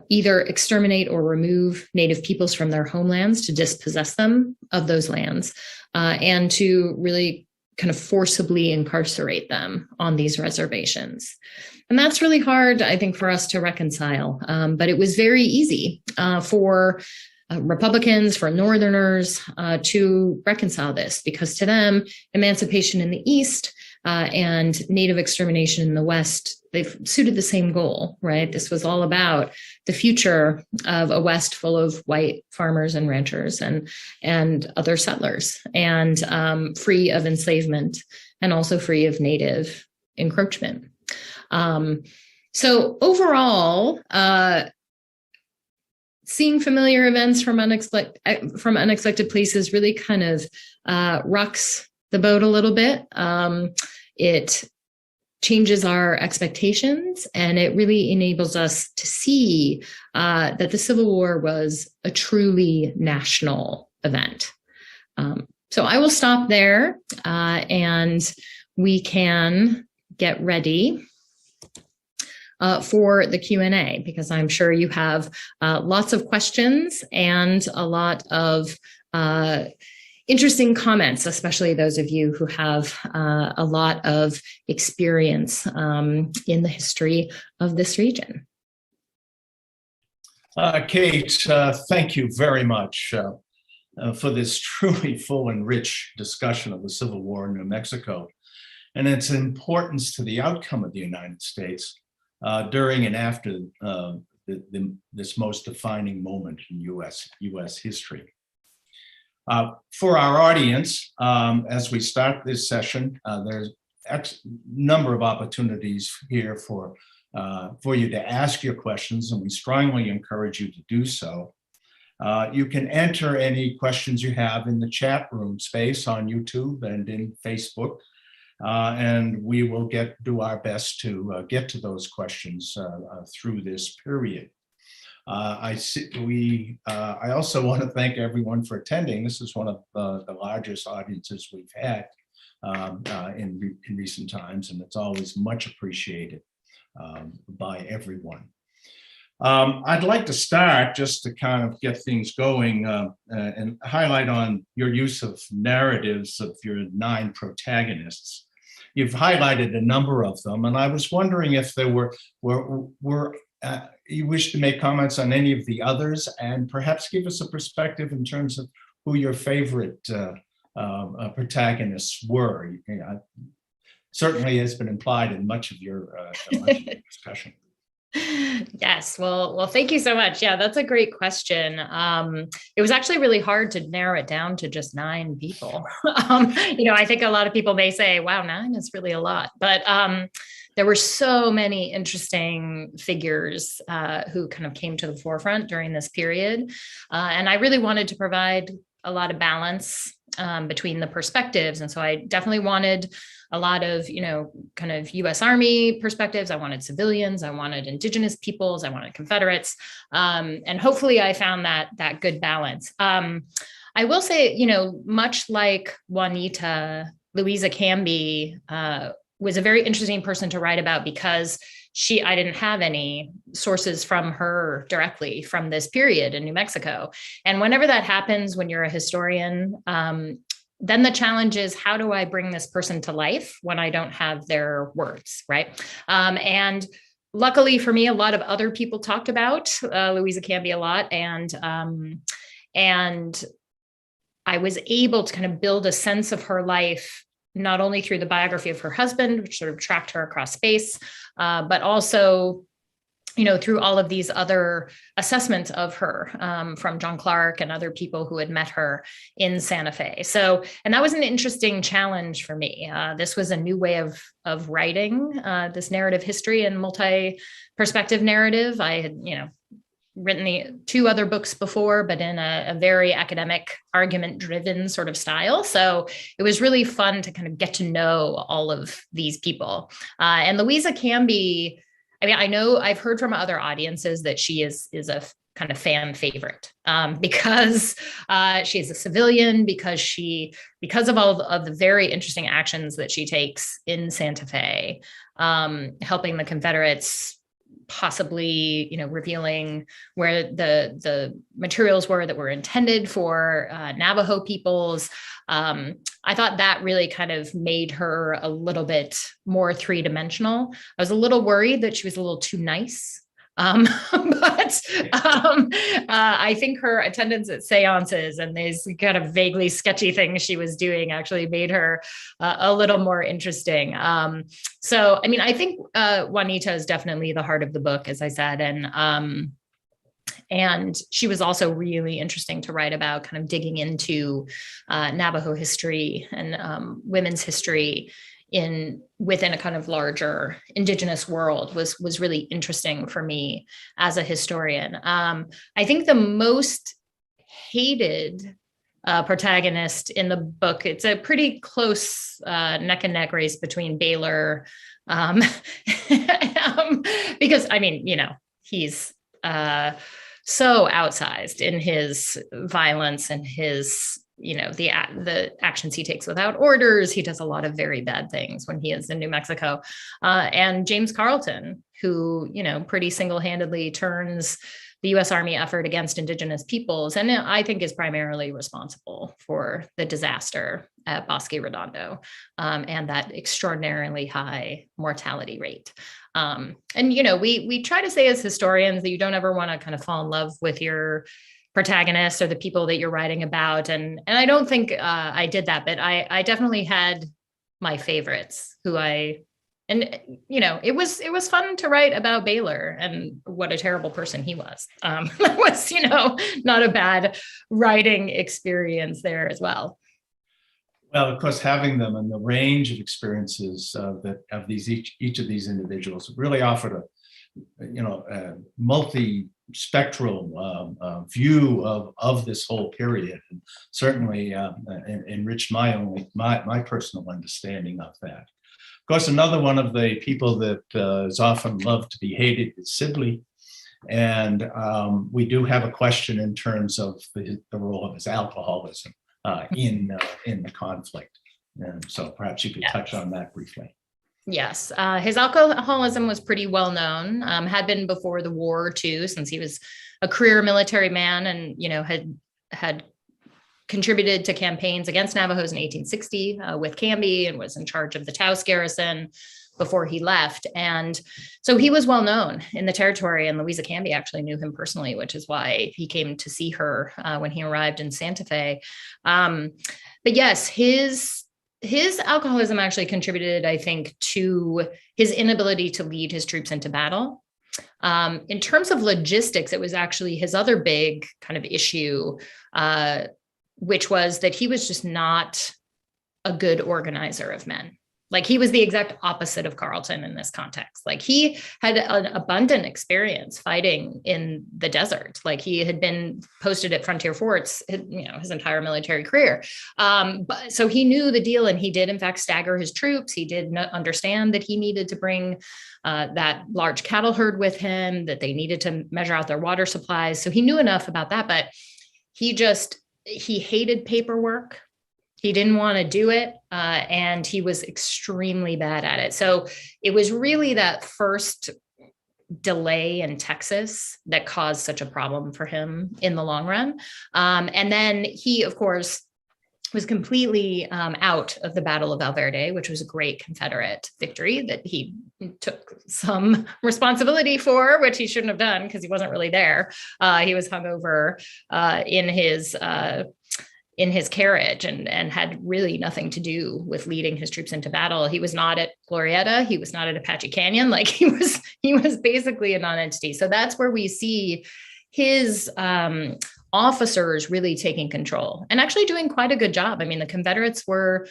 either exterminate or remove Native peoples from their homelands, to dispossess them of those lands, and to really kind of forcibly incarcerate them on these reservations. And that's really hard, I think, for us to reconcile. But it was very easy for Republicans, for Northerners, to reconcile this, because to them, emancipation in the East and Native extermination in the West, they've suited the same goal, right? This was all about the future of a West full of white farmers and ranchers and other settlers, and free of enslavement and also free of Native encroachment. So overall, seeing familiar events from unexpected places really kind of rocks the boat a little bit. It changes our expectations, and it really enables us to see that the Civil War was a truly national event. So I will stop there, and we can get ready for the Q&A, because I'm sure you have lots of questions and a lot of interesting comments, especially those of you who have a lot of experience in the history of this region. Kate, thank you very much for this truly full and rich discussion of the Civil War in New Mexico and its importance to the outcome of the United States during and after this most defining moment in U.S. history. For our audience, as we start this session, there's a number of opportunities here for you to ask your questions, and we strongly encourage you to do so. You can enter any questions you have in the chat room space on YouTube and in Facebook, and we will do our best to get to those questions through this period. I also want to thank everyone for attending. This is one of the largest audiences we've had in recent times, and it's always much appreciated. by everyone. I'd like to start just to kind of get things going and highlight on your use of narratives of your 9 protagonists. You've highlighted a number of them, and I was wondering if there were you wish to make comments on any of the others, and perhaps give us a perspective in terms of who your favorite protagonists were. Certainly has been implied in much of your discussion. Yes. Well, thank you so much. Yeah, that's a great question. It was actually really hard to narrow it down to just 9 people. I think a lot of people may say, wow, 9 is really a lot, but there were so many interesting figures who kind of came to the forefront during this period. And I really wanted to provide a lot of balance between the perspectives. And so I definitely wanted a lot of, kind of US Army perspectives. I wanted civilians, I wanted Indigenous peoples, I wanted Confederates. And hopefully I found that good balance. I will say, much like Juanita, Louisa Canby was a very interesting person to write about because I didn't have any sources from her directly from this period in New Mexico. And whenever that happens, when you're a historian, then the challenge is, how do I bring this person to life when I don't have their words, right? And luckily for me, a lot of other people talked about Louisa Canby a lot, and I was able to kind of build a sense of her life, not only through the biography of her husband, which sort of tracked her across space, but also, through all of these other assessments of her from John Clark and other people who had met her in Santa Fe. So, and that was an interesting challenge for me. This was a new way of writing this narrative history and multi-perspective narrative. I had, written the 2 other books before, but in a very academic, argument-driven sort of style. So it was really fun to kind of get to know all of these people. And Louisa Canby, I've heard from other audiences that she is a kind of fan favorite because she's a civilian, because of all of the very interesting actions that she takes in Santa Fe, helping the Confederates, possibly, revealing where the materials were that were intended for Navajo peoples. I thought that really kind of made her a little bit more 3-dimensional. I was a little worried that she was a little too nice. But I think her attendance at seances and these kind of vaguely sketchy things she was doing actually made her a little more interesting. So, I think Juanita is definitely the heart of the book, as I said, and she was also really interesting to write about, kind of digging into Navajo history and women's history within a kind of larger Indigenous world was really interesting for me as a historian. I think the most hated protagonist in the book, it's a pretty close neck and neck race between Baylor, because he's so outsized in his violence and his, the actions he takes without orders. He does a lot of very bad things when he is in New Mexico. And James Carlton, who, pretty single-handedly turns the US Army effort against Indigenous peoples, and I think is primarily responsible for the disaster at Bosque Redondo and that extraordinarily high mortality rate. And, we try to say as historians that you don't ever want to kind of fall in love with your protagonists or the people that you're writing about. And I don't think I did that, but I definitely had my favorites it was fun to write about Baylor and what a terrible person he was. That was, not a bad writing experience there as well. Well, of course, having them and the range of experiences each of these individuals really offered a multi-spectral view of this whole period, and certainly enriched my personal understanding of that. Of course, another one of the people that is often loved to be hated is Sibley. And we do have a question in terms of the role of his alcoholism in the conflict. And so perhaps you could touch on that briefly. Yes, his alcoholism was pretty well known, had been before the war too, since he was a career military man and, had contributed to campaigns against Navajos in 1860 with Canby and was in charge of the Taos garrison before he left. And so he was well known in the territory, and Louisa Canby actually knew him personally, which is why he came to see her when he arrived in Santa Fe. But yes, his alcoholism actually contributed, I think, to his inability to lead his troops into battle. In terms of logistics, it was actually his other big kind of issue, which was that he was just not a good organizer of men. Like, he was the exact opposite of Carlton in this context. Like, he had an abundant experience fighting in the desert. Like, he had been posted at frontier forts, his entire military career. But so he knew the deal, and he did in fact stagger his troops. He did understand that he needed to bring that large cattle herd with him, that they needed to measure out their water supplies. So he knew enough about that, but he hated paperwork. He didn't want to do it, and he was extremely bad at it. So it was really that first delay in Texas that caused such a problem for him in the long run. And then he, of course, was completely out of the Battle of Valverde, which was a great Confederate victory that he took some responsibility for, which he shouldn't have done because he wasn't really there. He was hungover in his carriage and had really nothing to do with leading his troops into battle. He was not at Glorieta. He was not at Apache Canyon. Like, he was basically a non-entity. So that's where we see his officers really taking control and actually doing quite a good job. I mean, the Confederates were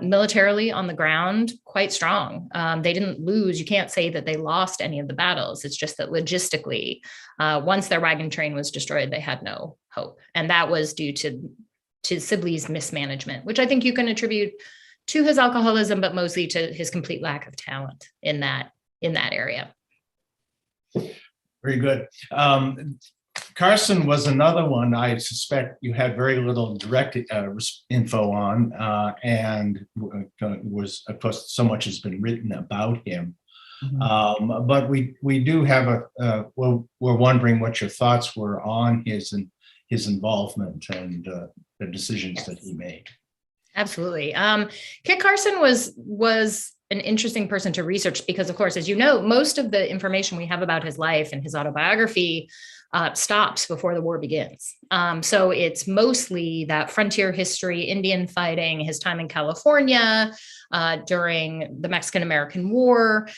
militarily on the ground quite strong. They didn't lose. You can't say that they lost any of the battles. It's just that logistically, once their wagon train was destroyed, they had no hope. And that was due to Sibley's mismanagement, which I think you can attribute to his alcoholism, but mostly to his complete lack of talent in that area. Very good. Carson was another one I suspect you had very little direct info on, and was, of course, so much has been written about him. Mm-hmm. But we do have we're wondering what your thoughts were on his involvement and the decisions that he made. Absolutely. Kit Carson was an interesting person to research because, of course, as you know, most of the information we have about his life and his autobiography stops before the war begins. So it's mostly that frontier history, Indian fighting, his time in California during the Mexican-American War,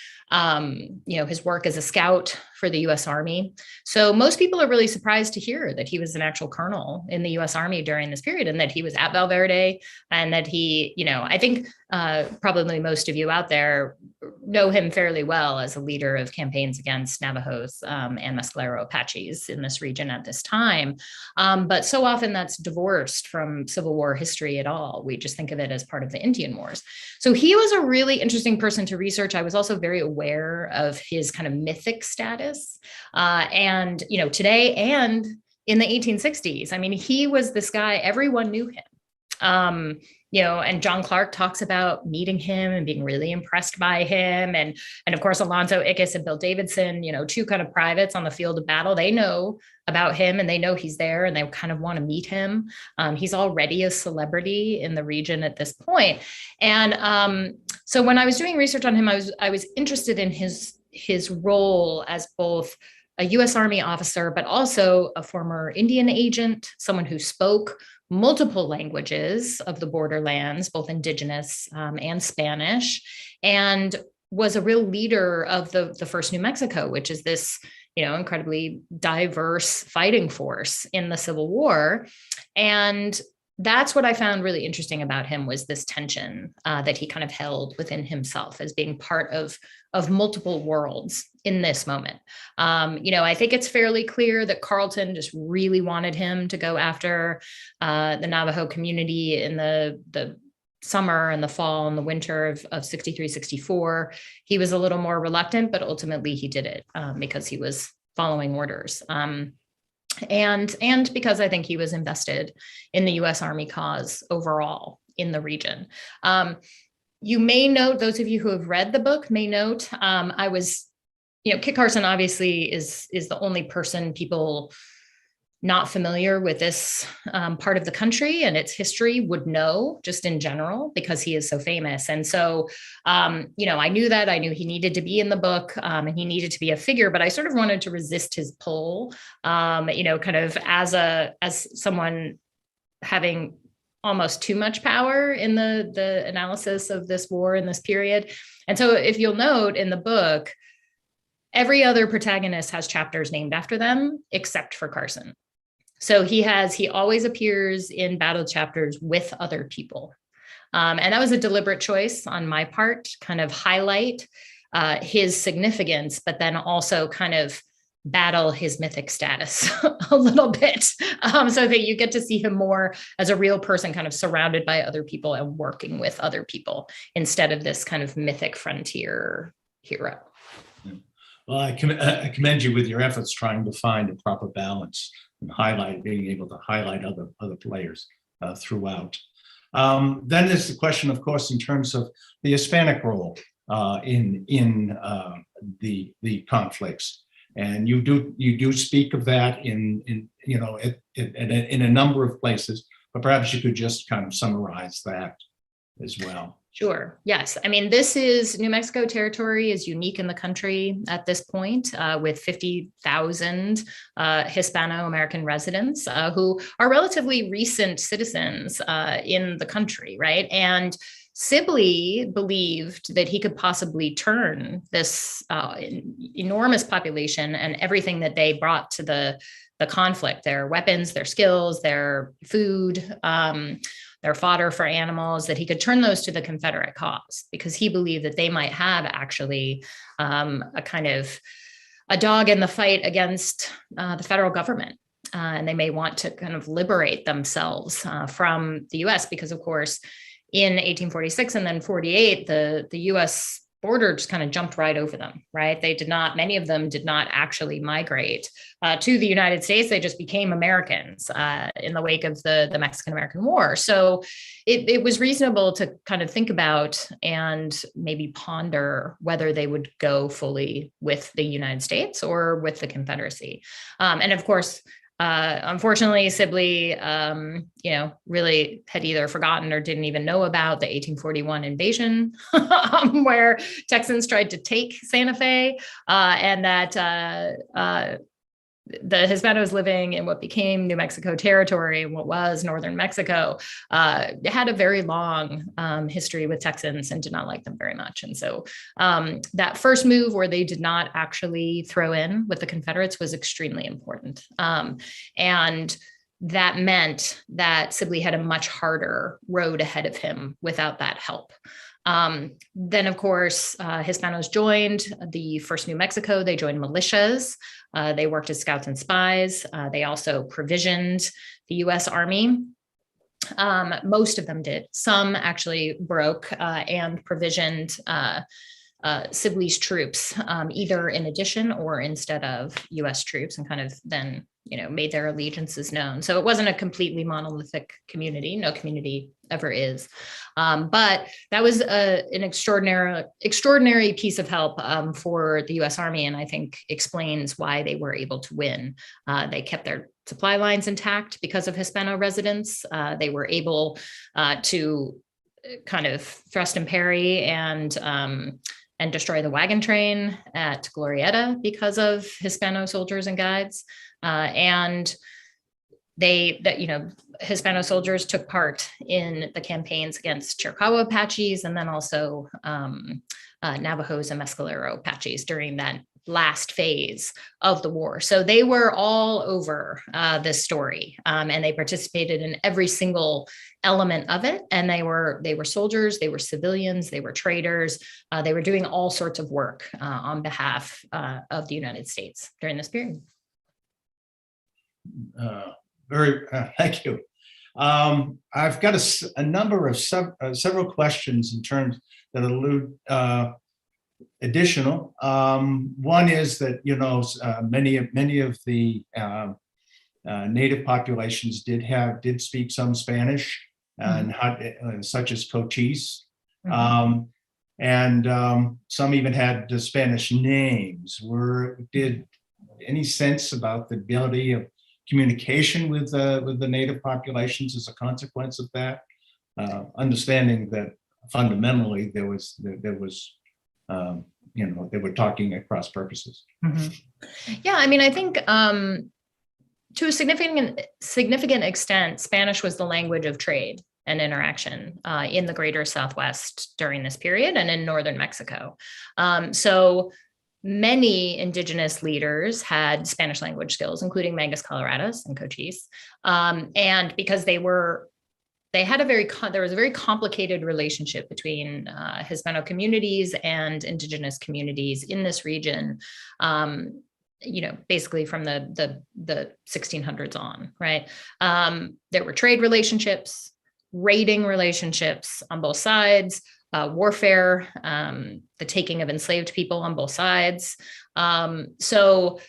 his work as a scout for the U.S. Army. So most people are really surprised to hear that he was an actual colonel in the U.S. Army during this period and that he was at Valverde and that he, I think probably most of you out there know him fairly well as a leader of campaigns against Navajos and Mescalero Apaches in this region at this time. But so often that's divorced from Civil War history at all. We just think of it as part of the Indian Wars. So he was a really interesting person to research. I was also very aware of his kind of mythic status. And, today and in the 1860s, I mean, he was this guy, everyone knew him. And John Clark talks about meeting him and being really impressed by him. And of course, Alonzo Hicks and Bill Davidson, two kind of privates on the field of battle, they know about him and they know he's there and they kind of want to meet him. He's already a celebrity in the region at this point. And so when I was doing research on him, I was interested in his role as both a U.S. Army officer, but also a former Indian agent, someone who spoke multiple languages of the borderlands, both Indigenous and Spanish, and was a real leader of the First New Mexico, which is this, incredibly diverse fighting force in the Civil War. And that's what I found really interesting about him was this tension that he kind of held within himself as being part of multiple worlds in this moment. I think it's fairly clear that Carlton just really wanted him to go after the Navajo community in the summer and the fall and the winter of 63, 64. He was a little more reluctant, but ultimately he did it because he was following orders. And because I think he was invested in the U.S. Army cause overall in the region. You may note, those of you who have read the book may note, I was, Kit Carson obviously is the only person people not familiar with this part of the country and its history would know just in general because he is so famous. And so, I knew that. I knew he needed to be in the book and he needed to be a figure, but I sort of wanted to resist his pull, kind of as someone having almost too much power in the analysis of this war in this period. And so if you'll note in the book, every other protagonist has chapters named after them, except for Carson. So he always appears in battle chapters with other people. And that was a deliberate choice on my part, kind of highlight his significance, but then also kind of battle his mythic status a little bit, so that you get to see him more as a real person, kind of surrounded by other people and working with other people instead of this kind of mythic frontier hero. Well, I commend you with your efforts trying to find a proper balance and being able to highlight other players throughout. Then there's the question, of course, in terms of the Hispanic role in the conflicts, and you do speak of that in a number of places, but perhaps you could just kind of summarize that as well. Sure. Yes. I mean, New Mexico territory is unique in the country at this point, with 50,000 Hispano-American residents who are relatively recent citizens in the country, right? And Sibley believed that he could possibly turn this enormous population and everything that they brought to the conflict, their weapons, their skills, their food, their fodder for animals, that he could turn those to the Confederate cause, because he believed that they might have actually a kind of a dog in the fight against the federal government. And they may want to kind of liberate themselves from the US, because of course, in 1846 and then 48, the US border just kind of jumped right over them, right? Many of them did not actually migrate to the United States. They just became Americans in the wake of the Mexican-American War. So it was reasonable to kind of think about and maybe ponder whether they would go fully with the United States or with the Confederacy. And of course, unfortunately, Sibley, really had either forgotten or didn't even know about the 1841 invasion, where Texans tried to take Santa Fe, and that the Hispanos living in what became New Mexico territory, what was northern Mexico, had a very long history with Texans and did not like them very much. And so that first move, where they did not actually throw in with the Confederates, was extremely important. And that meant that Sibley had a much harder road ahead of him without that help. Then, of course, Hispanos joined the first New Mexico. They joined militias. They worked as scouts and spies. They also provisioned the U.S. Army. Most of them did. Some actually broke and provisioned Sibley's troops, either in addition or instead of U.S. troops, and kind of then made their allegiances known. So it wasn't a completely monolithic community. No community ever is. But that was an extraordinary piece of help for the U.S. Army, and I think explains why they were able to win. They kept their supply lines intact because of Hispano residents. They were able to kind of thrust and parry and destroy the wagon train at Glorieta because of Hispano soldiers and guides. And Hispano soldiers took part in the campaigns against Chiricahua Apaches, and then also Navajos and Mescalero Apaches during that last phase of the war. So they were all over this story, and they participated in every single element of it. And they were soldiers, they were civilians, they were traders, they were doing all sorts of work on behalf of the United States during this period. Thank you. I've got a number of several questions in terms that allude additional. One is that many of the native populations did speak some Spanish, and such as Cochise, Some even had the Spanish names. Did any sense about the ability of communication with the native populations as a consequence of that? Understanding that fundamentally they were talking at cross purposes. Yeah, I mean, I think to a significant extent, Spanish was the language of trade and interaction in the greater Southwest during this period and in northern Mexico. So many indigenous leaders had Spanish language skills, including Mangus Colorados and Cochise. And because there was a very complicated relationship between Hispano communities and indigenous communities in this region, basically from the 1600s on, right? There were trade relationships, raiding relationships on both sides, warfare, the taking of enslaved people on both sides. So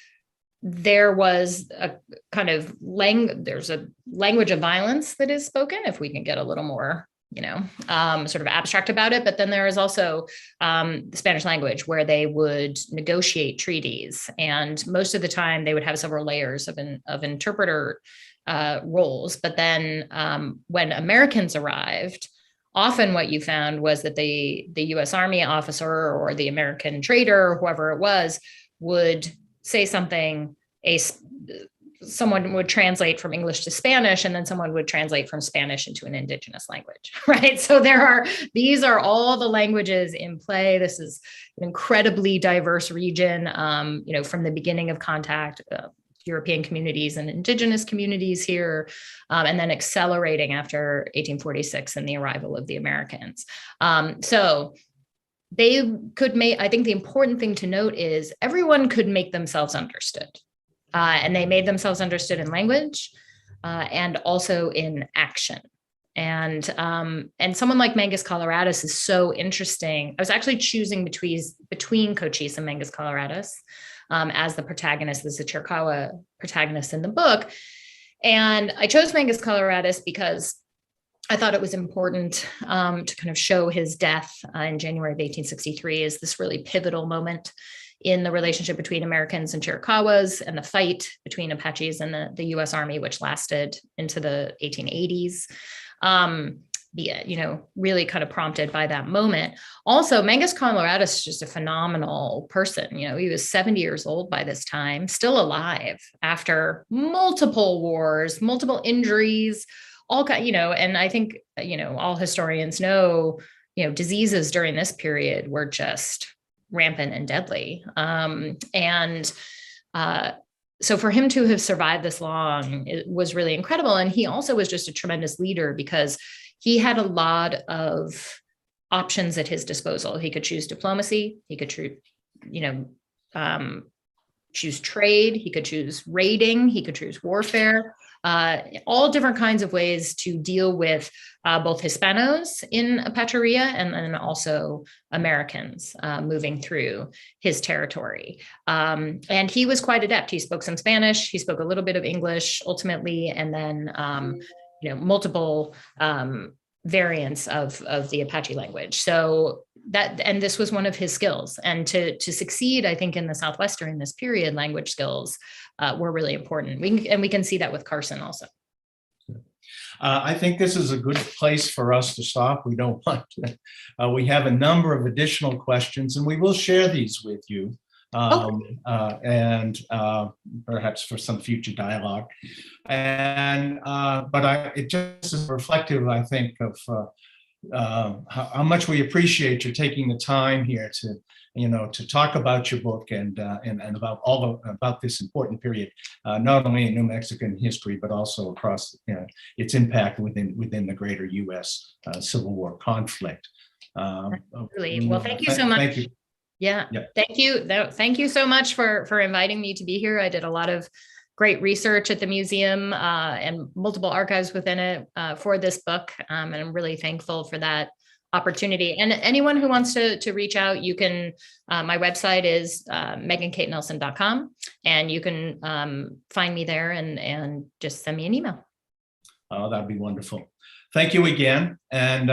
there was a kind of there's a language of violence that is spoken, if we can get a little more, sort of abstract about it. But then there is also the Spanish language where they would negotiate treaties. And most of the time they would have several layers of interpreter roles. But then when Americans arrived, often what you found was that the U.S. Army officer or the American trader, or whoever it was, would say something, someone would translate from English to Spanish, and then someone would translate from Spanish into an indigenous language, right? So these are all the languages in play. This is an incredibly diverse region, from the beginning of contact, European communities and indigenous communities here, and then accelerating after 1846 and the arrival of the Americans. So they could I think the important thing to note is everyone could make themselves understood. And they made themselves understood in language and also in action. And someone like Mangus Colorados is so interesting. I was actually choosing between Cochise and Mangus Colorados as the protagonist, the Chiricahua protagonist in the book. And I chose Mangus Colorados because I thought it was important to kind of show his death in January of 1863 as this really pivotal moment in the relationship between Americans and Chiricahuas and the fight between Apaches and the U.S. Army, which lasted into the 1880s. Really kind of prompted by that moment. Also, Mangus Colorados is just a phenomenal person. He was 70 years old by this time, still alive after multiple wars, multiple injuries, and I think, all historians know, diseases during this period were just rampant and deadly. So for him to have survived this long, it was really incredible. And he also was just a tremendous leader because he had a lot of options at his disposal. He could choose diplomacy. He could choose trade. He could choose raiding. He could choose warfare. All different kinds of ways to deal with both Hispanos in Apacheria and then also Americans moving through his territory. And he was quite adept. He spoke some Spanish. He spoke a little bit of English ultimately, and then multiple variants of the Apache language. So this was one of his skills. And to succeed, I think, in the Southwest during this period, language skills were really important. We can see that with Carson also. I think this is a good place for us to stop. We don't want to. We have a number of additional questions, and we will share these with you. And perhaps for some future dialogue. But it just is reflective, I think, of how much we appreciate you taking the time here to talk about your book and about about this important period, not only in New Mexican history but also across its impact within the greater U.S. Civil War conflict. Absolutely. Well, thank you so much. Thank you. Yeah. Thank you. Thank you so much for inviting me to be here. I did a lot of great research at the museum and multiple archives within it for this book. And I'm really thankful for that opportunity. And anyone who wants to reach out, you can, my website is megankatenelson.com, and you can find me there and just send me an email. Oh, that'd be wonderful. Thank you again. And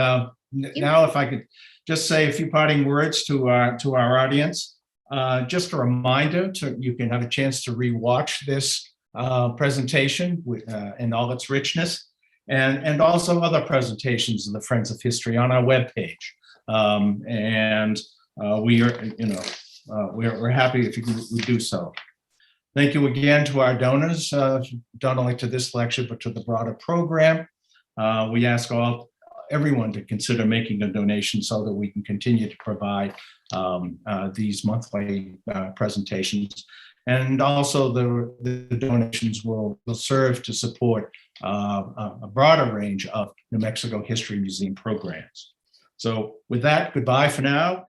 now, if I could just say a few parting words to our audience. Just a reminder you can have a chance to rewatch this presentation in all its richness, and also other presentations of the Friends of History on our webpage. We are, we're happy if we do so. Thank you again to our donors, not only to this lecture, but to the broader program. We ask everyone to consider making a donation so that we can continue to provide these monthly presentations. And also the donations will serve to support a broader range of New Mexico History Museum programs. So with that, goodbye for now.